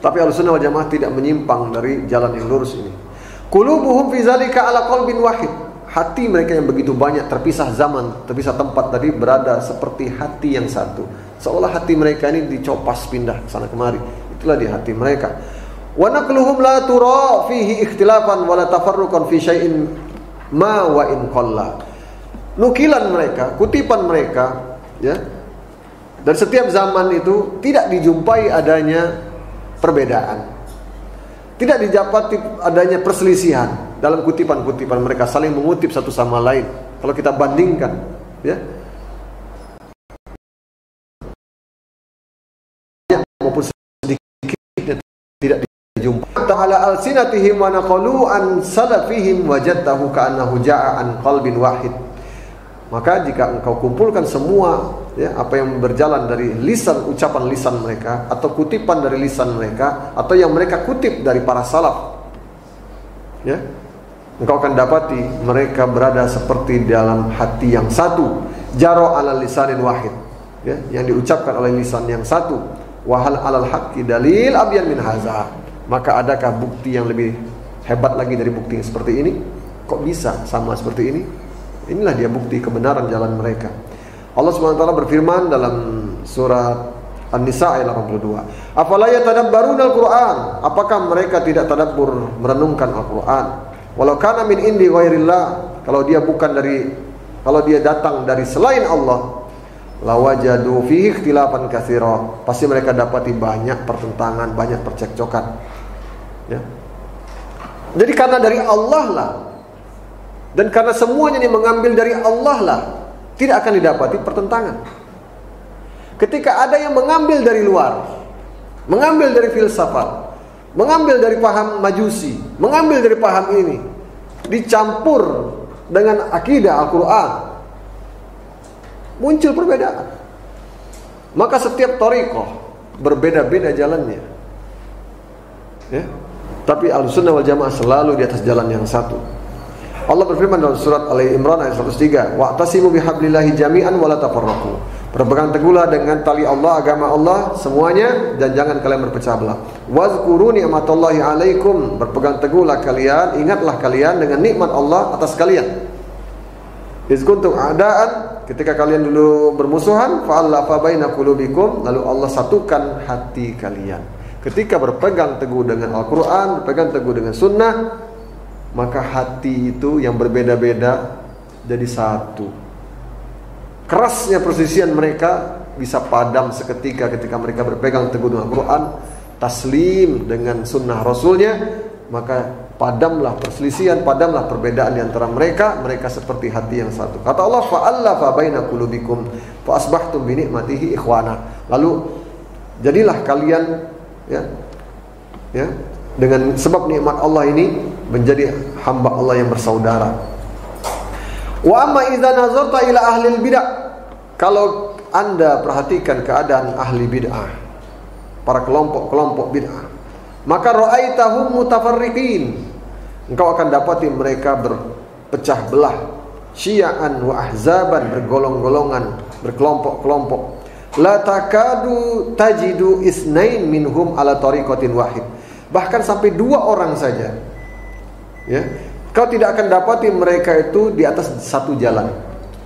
Tapi Ahlussunnah wal Jamaah tidak menyimpang dari jalan yang lurus ini. Qulubuhum fi zalika ala qalbin wahid, hati mereka yang begitu banyak, terpisah zaman, terpisah tempat tadi, berada seperti hati yang satu, seolah hati mereka ini dicopas pindah sana kemari. Itulah di hati mereka. Wa naqluhum la tura fihi ikhtilafan wa la tafarruqan fi syai'in ma wa in qalla. Nukilan mereka, kutipan mereka, ya, dari setiap zaman itu tidak dijumpai adanya perbedaan, tidak didapati adanya perselisihan dalam kutipan-kutipan mereka, saling mengutip satu sama lain. Kalau kita bandingkan, ya, maupun sedikitnya tidak dijumpai. Ta'ala al-sinatihim wa naqalu an salafihim wajadtahu ka'annahu ja'a an qalbin wahid. Maka jika engkau kumpulkan semua, ya, apa yang berjalan dari lisan, ucapan lisan mereka, atau kutipan dari lisan mereka, atau yang mereka kutip dari para salaf, ya, engkau akan dapati mereka berada seperti dalam hati yang satu, jaro ala lisanin wahid, ya, yang diucapkan oleh lisan yang satu. Wahal alal haqqi dalil abyan min haza. Maka adakah bukti yang lebih hebat lagi dari bukti yang seperti ini? Kok bisa sama seperti ini? Inilah dia bukti kebenaran jalan mereka. Allah SWT berfirman dalam surat An-Nisa ayat 82, afala yatadabbaruna al-Qur'an, apakah mereka tidak tadabbur merenungkan Al-Qur'an? Walau kana min indi ghairillah, kalau dia datang dari selain Allah, lawajadu fihi ikhtilafan katsira, pasti mereka dapati banyak pertentangan, banyak percekcokan, ya. Jadi karena dari Allah lah, dan karena semuanya ini mengambil dari Allah lah, tidak akan didapati pertentangan. Ketika ada yang mengambil dari luar, mengambil dari filsafat, mengambil dari paham Majusi, mengambil dari paham ini, dicampur dengan akidah Al-Quran, muncul perbedaan. Maka setiap thariqah berbeda-beda jalannya, ya. Tapi Ahlussunnah wal Jamaah selalu di atas jalan yang satu. Allah berfirman dalam surat Ali Imran ayat 103, wa'tasimu bihablillahi jami'an wa la tafarraqu. Berpegang teguhlah dengan tali Allah, agama Allah semuanya, dan jangan kalian berpecah belah. Wazkuru ni'matallahi alaikum. Berpegang teguhlah kalian, ingatlah kalian dengan nikmat Allah atas kalian. Iz kuntum a'daan, ketika kalian dulu bermusuhan, fa'allafa baina qulubikum, lalu Allah satukan hati kalian. Ketika berpegang teguh dengan Al-Quran, berpegang teguh dengan Sunnah, maka hati itu yang berbeda-beda jadi satu. Kerasnya perselisihan mereka bisa padam seketika ketika mereka berpegang teguh dengan Al-Quran, taslim dengan Sunnah Rasulnya, maka padamlah perselisihan, padamlah perbedaan di antara mereka. Mereka seperti hati yang satu. Kata Allah, fa'allafa baina qulubikum fa asbahtum bi ni'matihi ikhwana. Lalu jadilah kalian ya dengan sebab nikmat Allah ini menjadi hamba Allah yang bersaudara. Wa amma idza nazarta ila ahli bidah, kalau Anda perhatikan keadaan ahli bid'ah, para kelompok-kelompok bid'ah, maka ra'aitahum mutafarriqin, engkau akan dapati mereka berpecah belah, syi'an wa ahzaban, bergolong-golongan, berkelompok-kelompok. La takadu tajidu isnain minhum ala tariqatin wahid. Bahkan sampai 2 orang saja, ya, kau tidak akan dapati mereka itu di atas satu jalan.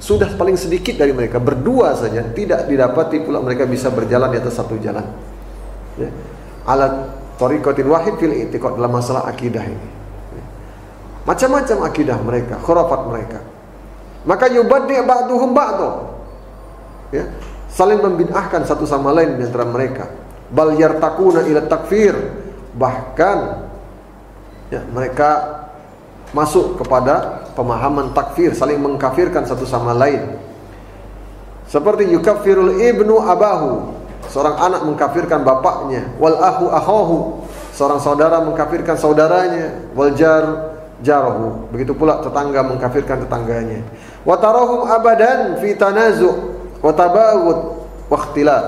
Sudah paling sedikit dari mereka berdua saja, tidak didapati pula mereka bisa berjalan di atas satu jalan, ya. Ala tariqatin wahid fil i'tiqad, dalam masalah akidah ini, ya. Macam-macam akidah mereka, khurafat mereka. Maka yubaddi' ba'duhum ba'du, ya, saling membid'ahkan satu sama lain di antara mereka. Bal yartakuna ila takfir, bahkan ya, mereka masuk kepada pemahaman takfir, saling mengkafirkan satu sama lain. Seperti yukaffirul ibnu abahu, seorang anak mengkafirkan bapaknya, wal ahu akhahu, seorang saudara mengkafirkan saudaranya, wal jar jarahu, begitu pula tetangga mengkafirkan tetangganya. Wa tarahum abadan fi tanazu' wa tabawud wa ikhtilaf.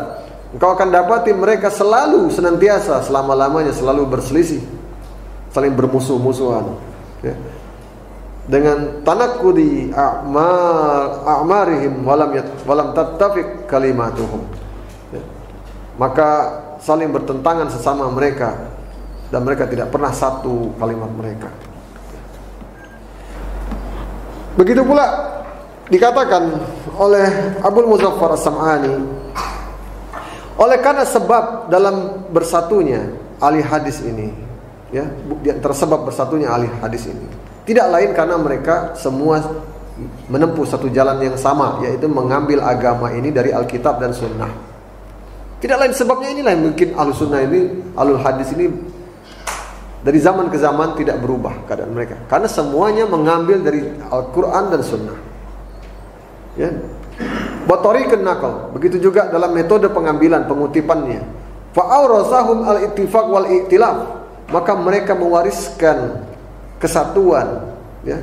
Engkau akan dapati mereka selalu, senantiasa, selama-lamanya selalu berselisih, saling bermusuh-musuhan, ya. Dengan tanakkudi a'marihim walam tattafiq kalimatuhum, ya. Maka saling bertentangan sesama mereka, dan mereka tidak pernah satu kalimat mereka. Begitu pula dikatakan oleh Abul Muzaffar As-Sam'ani, oleh karena sebab dalam bersatunya ahli hadis ini, ya, di antara sebab bersatunya ahli hadis ini, tidak lain karena mereka semua menempuh satu jalan yang sama, yaitu mengambil agama ini dari Alkitab dan Sunnah. Tidak lain sebabnya inilah yang mungkin Ahlus Sunnah ini, Ahlul Hadis ini dari zaman ke zaman tidak berubah keadaan mereka, karena semuanya mengambil dari Al-Quran dan Sunnah, ya. Batorikan nakal, begitu juga dalam metode pengambilan, pengutipannya. Fa'aurasahum al-ittifaq wal i'tilaf, maka mereka mewariskan kesatuan, ya,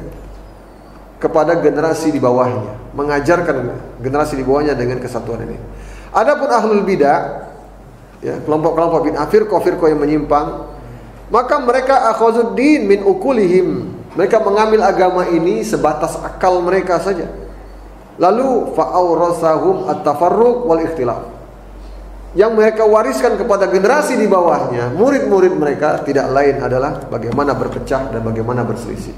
kepada generasi di bawahnya, mengajarkan generasi di bawahnya dengan kesatuan ini. Adapun ahlul bidah, ya, kelompok-kelompok bid'ah, firqah-firqah yang menyimpang, maka mereka akhazuddin min ukulihim, mereka mengambil agama ini sebatas akal mereka saja. Lalu fa'aurasahum at-tafarruq wal ikhtilaf, yang mereka wariskan kepada generasi di bawahnya, murid-murid mereka, tidak lain adalah bagaimana berpecah dan bagaimana berselisih.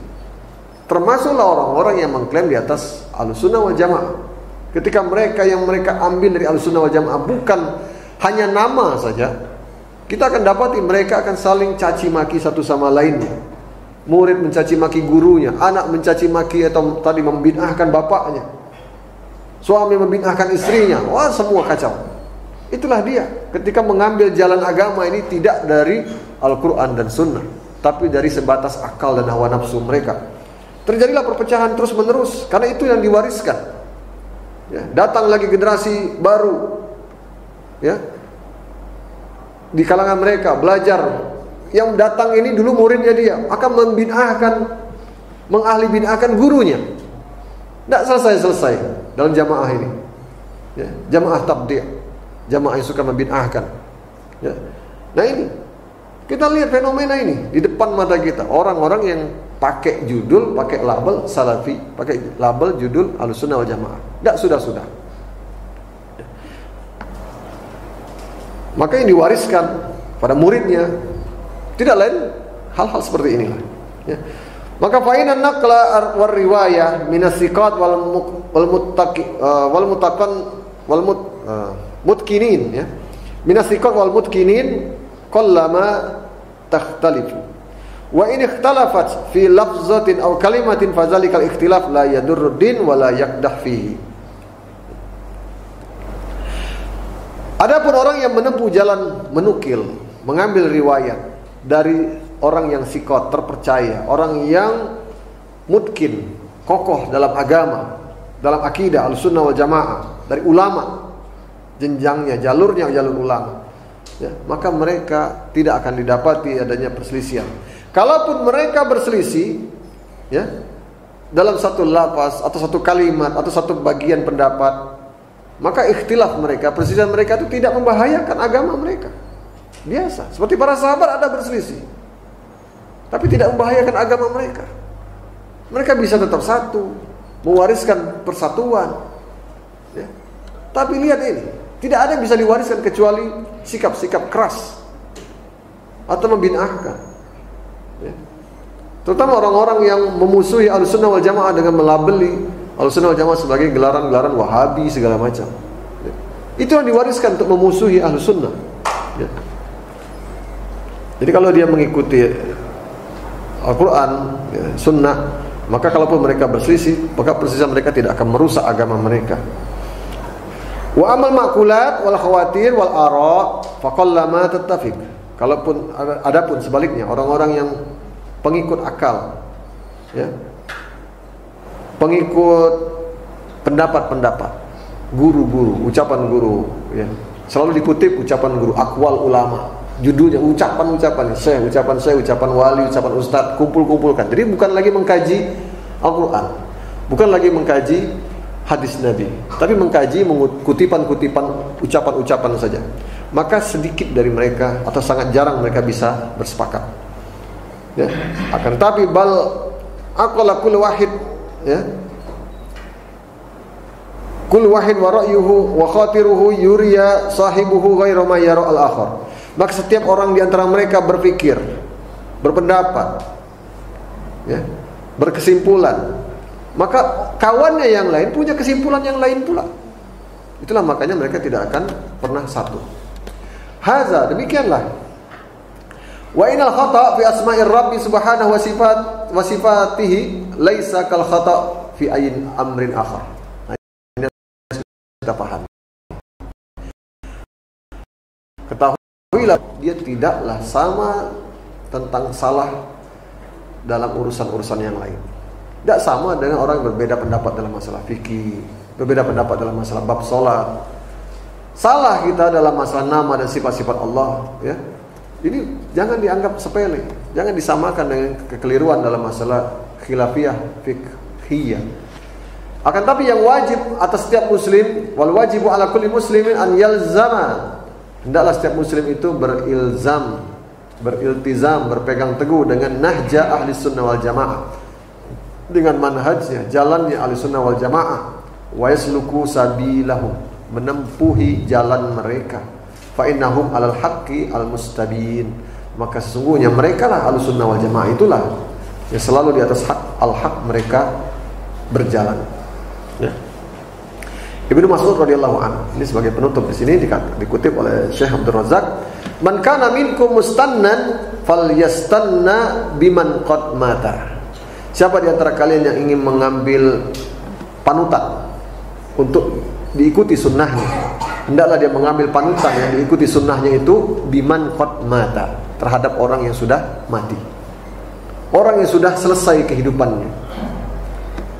Termasuklah orang-orang yang mengklaim di atas Ahlussunnah wal Jamaah. Ketika mereka yang mereka ambil dari Ahlussunnah wal Jamaah bukan hanya nama saja, kita akan dapati mereka akan saling caci maki satu sama lainnya. Murid mencaci maki gurunya, anak mencaci maki atau tadi membid'ahkan bapaknya, suami membid'ahkan istrinya. Wah, semua kacau. Itulah dia, ketika mengambil jalan agama ini tidak dari Al-Quran dan Sunnah, tapi dari sebatas akal dan hawa nafsu mereka. Terjadilah perpecahan terus menerus, karena itu yang diwariskan, ya. Datang lagi generasi baru, ya, di kalangan mereka belajar yang datang ini dulu muridnya dia, akan mengahli bid'ahkan gurunya. Tidak selesai dalam jamaah ini. Ya, jamaah tabdi', jamaah yang suka membid'ahkan. Ya. Nah ini, kita lihat fenomena ini di depan mata kita. Orang-orang yang pakai judul, pakai label salafi, pakai label judul Ahlussunnah wal Jamaah. Tidak sudah. Maka yang diwariskan pada muridnya tidak lain hal-hal seperti inilah. Ya. Maka fa'inan naqla war riwayah minas siqat mutkinin, ya. Minas siqat wal mutkinin qallama takhtalifu. Wa in ikhtalafat fi lafzatin aw kalimatin fazalikal ikhtilaf la yadurru din wa la yakdah fihi. Adapun orang yang menempuh jalan menukil, mengambil riwayat dari orang yang sikot, terpercaya, orang yang mutkin, kokoh dalam agama, dalam akidah Ahlussunnah wal Jamaah, dari ulama, jenjangnya, jalur ulama, ya, maka mereka tidak akan didapati adanya perselisihan. Kalaupun mereka berselisih, ya, dalam satu lafaz atau satu kalimat atau satu bagian pendapat, maka ikhtilaf mereka, perselisihan mereka itu tidak membahayakan agama mereka. Biasa, seperti para sahabat ada berselisih, tapi tidak membahayakan agama mereka. Mereka bisa tetap satu, mewariskan persatuan, ya. Tapi lihat ini, tidak ada yang bisa diwariskan kecuali sikap-sikap keras atau membid'ahkan, ya. Terutama orang-orang yang memusuhi Ahlussunnah wal Jamaah dengan melabeli Ahlussunnah wal Jamaah sebagai gelaran-gelaran Wahabi segala macam, ya. Itu yang diwariskan untuk memusuhi Ahlussunnah, ya. Jadi kalau dia mengikuti Al-Quran, ya, Sunnah, maka kalaupun mereka berselisih, maka perselisihan mereka tidak akan merusak agama mereka. Wa amal makulat wal khawatir wal ara faqallama tattafiq. Kalaupun adapun sebaliknya, orang-orang yang pengikut akal, ya, pengikut pendapat-pendapat guru-guru, ucapan guru, ya, selalu dikutip ucapan guru, akwal ulama. Judulnya ucapan-ucapan syekh, ucapan wali, ucapan ustaz, kumpul-kumpulkan. Jadi bukan lagi mengkaji Al-Quran, bukan lagi mengkaji hadis Nabi, tapi mengkaji kutipan-kutipan ucapan-ucapan saja. Maka sedikit dari mereka atau sangat jarang mereka bisa bersepakat, ya. Akan tapi bal aqala kullu wahid, ya, kullu wahid wa ra'yuhu wa khatiruhu yuriya sahibuhu ghairu ma yara al-akhar. Maka setiap orang di antara mereka berpikir, berpendapat, ya, berkesimpulan. Maka kawannya yang lain punya kesimpulan yang lain pula. Itulah makanya mereka tidak akan pernah satu. Haza, demikianlah. Wa inal khata' fi asma'ir Rabbi subhanahu wa sifatihi laisa kal khata' fi ayin amrin akhar. Nah, ini kita paham. Ketahuilah, dia tidaklah sama tentang salah dalam urusan-urusan yang lain. Tidak sama dengan orang yang berbeda pendapat dalam masalah fikih, berbeda pendapat dalam masalah bab sholat. Salah kita dalam masalah nama dan sifat-sifat Allah, ya. Ini jangan dianggap sepele, jangan disamakan dengan kekeliruan dalam masalah khilafiyah fiqhiyah. Akan tapi yang wajib atas setiap muslim, wal wajibu ala kulli muslimin an yalzama, hendaklah setiap muslim itu beriltizam, berpegang teguh dengan nahja ahli sunnah wal jamaah, dengan manhajnya, jalannya ahli sunnah wal jamaah, wa yasluku sabilahum, menempuhi jalan mereka, fa innahum alal haqqi al mustabin, maka sesungguhnya mereka lah ahli sunnah wal jamaah, itulah yang selalu di atas hak, al-haq mereka berjalan, ya. Ibnu Mas'ud radhiyallahu anhu, ini sebagai penutup di sini dikutip oleh Syekh Abdul Razak, man kana minkum mustannan falyastanna biman qad mata. Siapa di antara kalian yang ingin mengambil panutan untuk diikuti sunnahnya, hendaklah dia mengambil panutan yang diikuti sunnahnya itu biman qad mata, terhadap orang yang sudah mati, orang yang sudah selesai kehidupannya.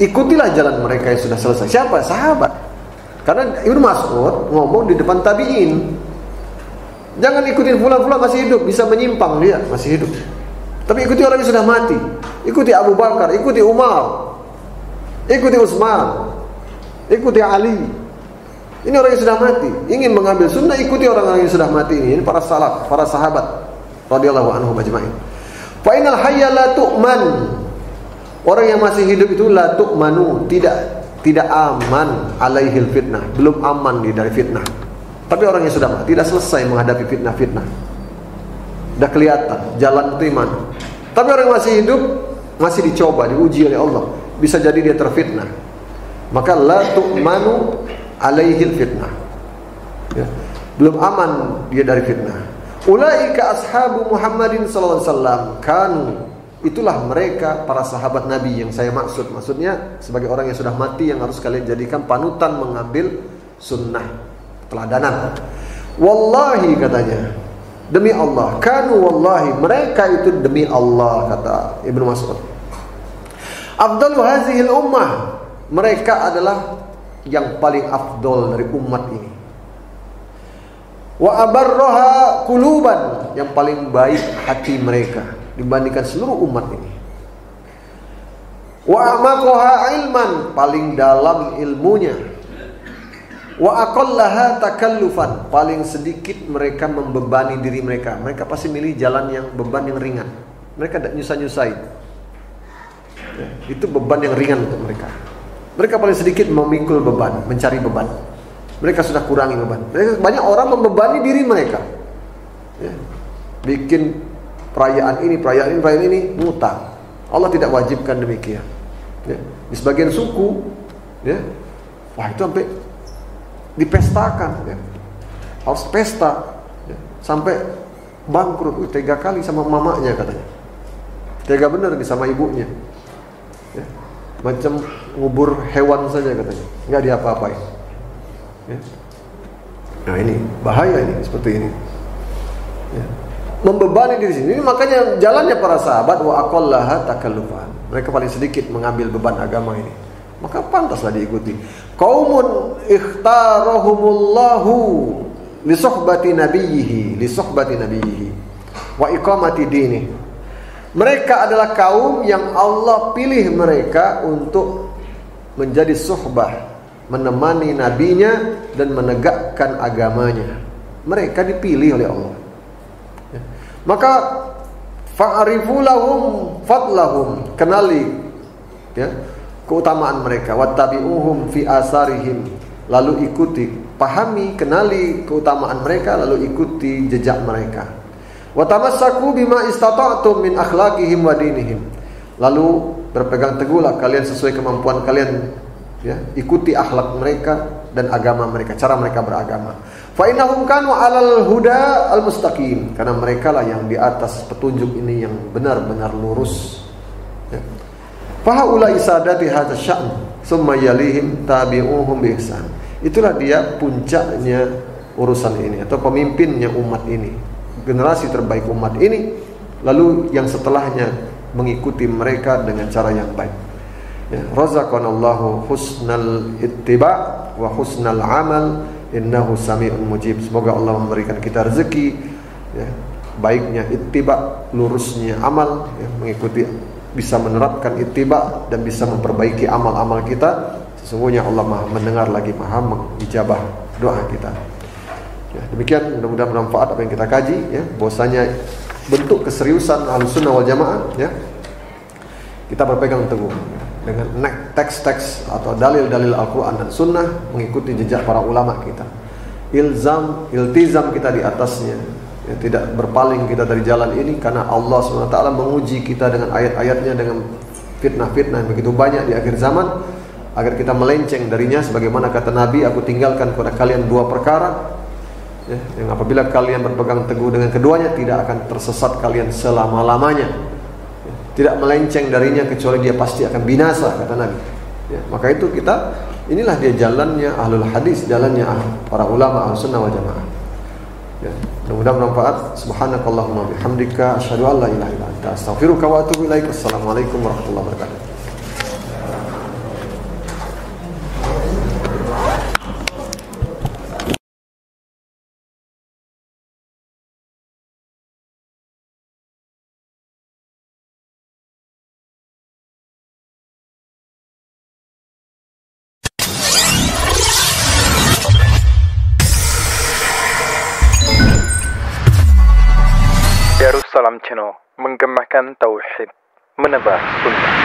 Ikutilah jalan mereka yang sudah selesai. Siapa? Sahabat. Karena Ibnu Mas'ud ngomong di depan tabi'in, Jangan ikutin fulan masih hidup, bisa menyimpang dia, masih hidup. Tapi ikuti orang yang sudah mati. Ikuti Abu Bakar, ikuti Umar, ikuti Utsman, ikuti Ali. Ini orang yang sudah mati. Ingin mengambil sunnah, ikuti orang-orang yang sudah mati ini. Ini para salaf, para sahabat radhiyallahu anhum ajma'in. Fa innal hayya la tu'man. Orang yang masih hidup itu la tu'manu, tidak aman alaihil fitnah, belum aman dari fitnah. Tapi orang yang sudah mati tidak selesai menghadapi fitnah-fitnah. Sudah kelihatan jalan itu iman. Tapi orang yang masih hidup masih dicoba, diuji oleh Allah. Bisa jadi dia terfitnah. Maka la tu'manu alaihil fitnah. Ya. Belum aman dia dari fitnah. Ulaika ashabu Muhammadin sallallahu alaihi wasallam kanu. Itulah mereka para sahabat Nabi yang saya maksud. Maksudnya sebagai orang yang sudah mati yang harus kalian jadikan panutan mengambil sunnah, teladanan. Wallahi katanya, demi Allah, kanu wallahi, mereka itu demi Allah, kata Ibnu Mas'ud. Afdalu hazihil ummah, mereka adalah yang paling afdol dari umat ini. Wa abarraha quluban, yang paling baik hati mereka dibandingkan seluruh umat ini. Wa amaqaha ilman, paling dalam ilmunya. Wa aqallaha takallufan, paling sedikit mereka membebani diri mereka. Mereka pasti milih jalan yang beban yang ringan. Mereka tidak nyusah-nyusahin. Ya, itu beban yang ringan untuk mereka. Mereka paling sedikit memikul beban, mencari beban. Mereka sudah kurangi beban. Banyak orang membebani diri mereka. Ya, bikin perayaan ini, ngutang. Allah tidak wajibkan demikian. Ya, di sebagian suku, ya, wah itu sampai dipestakan, ya. Harus pesta, ya. Sampai bangkrut. Tega kali sama mamanya katanya. Tega bener nih sama ibunya, ya. Macam ngubur hewan saja katanya, nggak diapa-apain, ya. Nah ini bahaya ini, seperti ini, ya. Membebani diri sini. Ini makanya jalannya para sahabat, wa aqallaha takallufan. Mereka paling sedikit mengambil beban agama ini. Maka pantaslah diikuti. Qaumun ikhtarahumullahu li suhbati nabiyhi wa iqamati dini. Mereka adalah kaum yang Allah pilih mereka untuk menjadi suhbah, menemani nabinya dan menegakkan agamanya. Mereka dipilih oleh Allah. Maka fa'rifu lahum fadlahum, kenali, ya, keutamaan mereka. Wattabi'uhum fi asarihim, lalu ikuti, pahami, kenali keutamaan mereka, lalu ikuti jejak mereka. Watamassaku bima istata'tum min akhlaqihim wa dinihim, lalu berpegang teguhlah kalian sesuai kemampuan kalian, ya, ikuti akhlak mereka dan agama mereka, cara mereka beragama. Fa innahum kanu 'alal huda al-mustaqim, karena mereka lah yang di atas petunjuk ini yang benar-benar lurus. Ya. Fa haula isadati hadza sya'n, summa yalihim tabi'uhum bi ihsan. Itulah dia puncaknya urusan ini atau pemimpinnya umat ini, generasi terbaik umat ini, lalu yang setelahnya mengikuti mereka dengan cara yang baik. Ya, razaqanallahu husnal ittiba' wa husnal amal, innahu sami'un mujib. Semoga Allah memberikan kita rezeki, ya, baiknya ittiba, lurusnya amal, ya, mengikuti, bisa menerapkan ittiba dan bisa memperbaiki amal-amal kita. Sesungguhnya Allah Maha mendengar lagi Maha mengijabah doa kita. Ya, demikian, mudah-mudahan bermanfaat apa yang kita kaji, ya. Bahwasanya bentuk keseriusan Ahlussunnah wal Jamaah, ya, kita berpegang teguh dengan teks-teks atau dalil-dalil Al-Quran dan Sunnah, mengikuti jejak para ulama kita. Iltizam kita di atasnya, ya, tidak berpaling kita dari jalan ini, karena Allah SWT menguji kita dengan ayat-ayatnya, dengan fitnah-fitnah yang begitu banyak di akhir zaman, agar kita melenceng darinya. Sebagaimana kata Nabi, aku tinggalkan kepada kalian dua perkara, ya, yang apabila kalian berpegang teguh dengan keduanya, tidak akan tersesat kalian selama-lamanya, ya, tidak melenceng darinya kecuali dia pasti akan binasa, kata Nabi, ya. Maka itu kita, inilah dia jalannya ahlul hadis, jalannya para ulama Ahlussunnah wal Jamaah, ya. Mudah-mudahan bermanfaat. Subhanakallahumma bihamdika asyhadu an la ilaha illa anta astaghfiruka wa atubu ilaik. Assalamualaikum warahmatullahi wabarakatuh. Channel, menggemakan tauhid, menebar sunnah.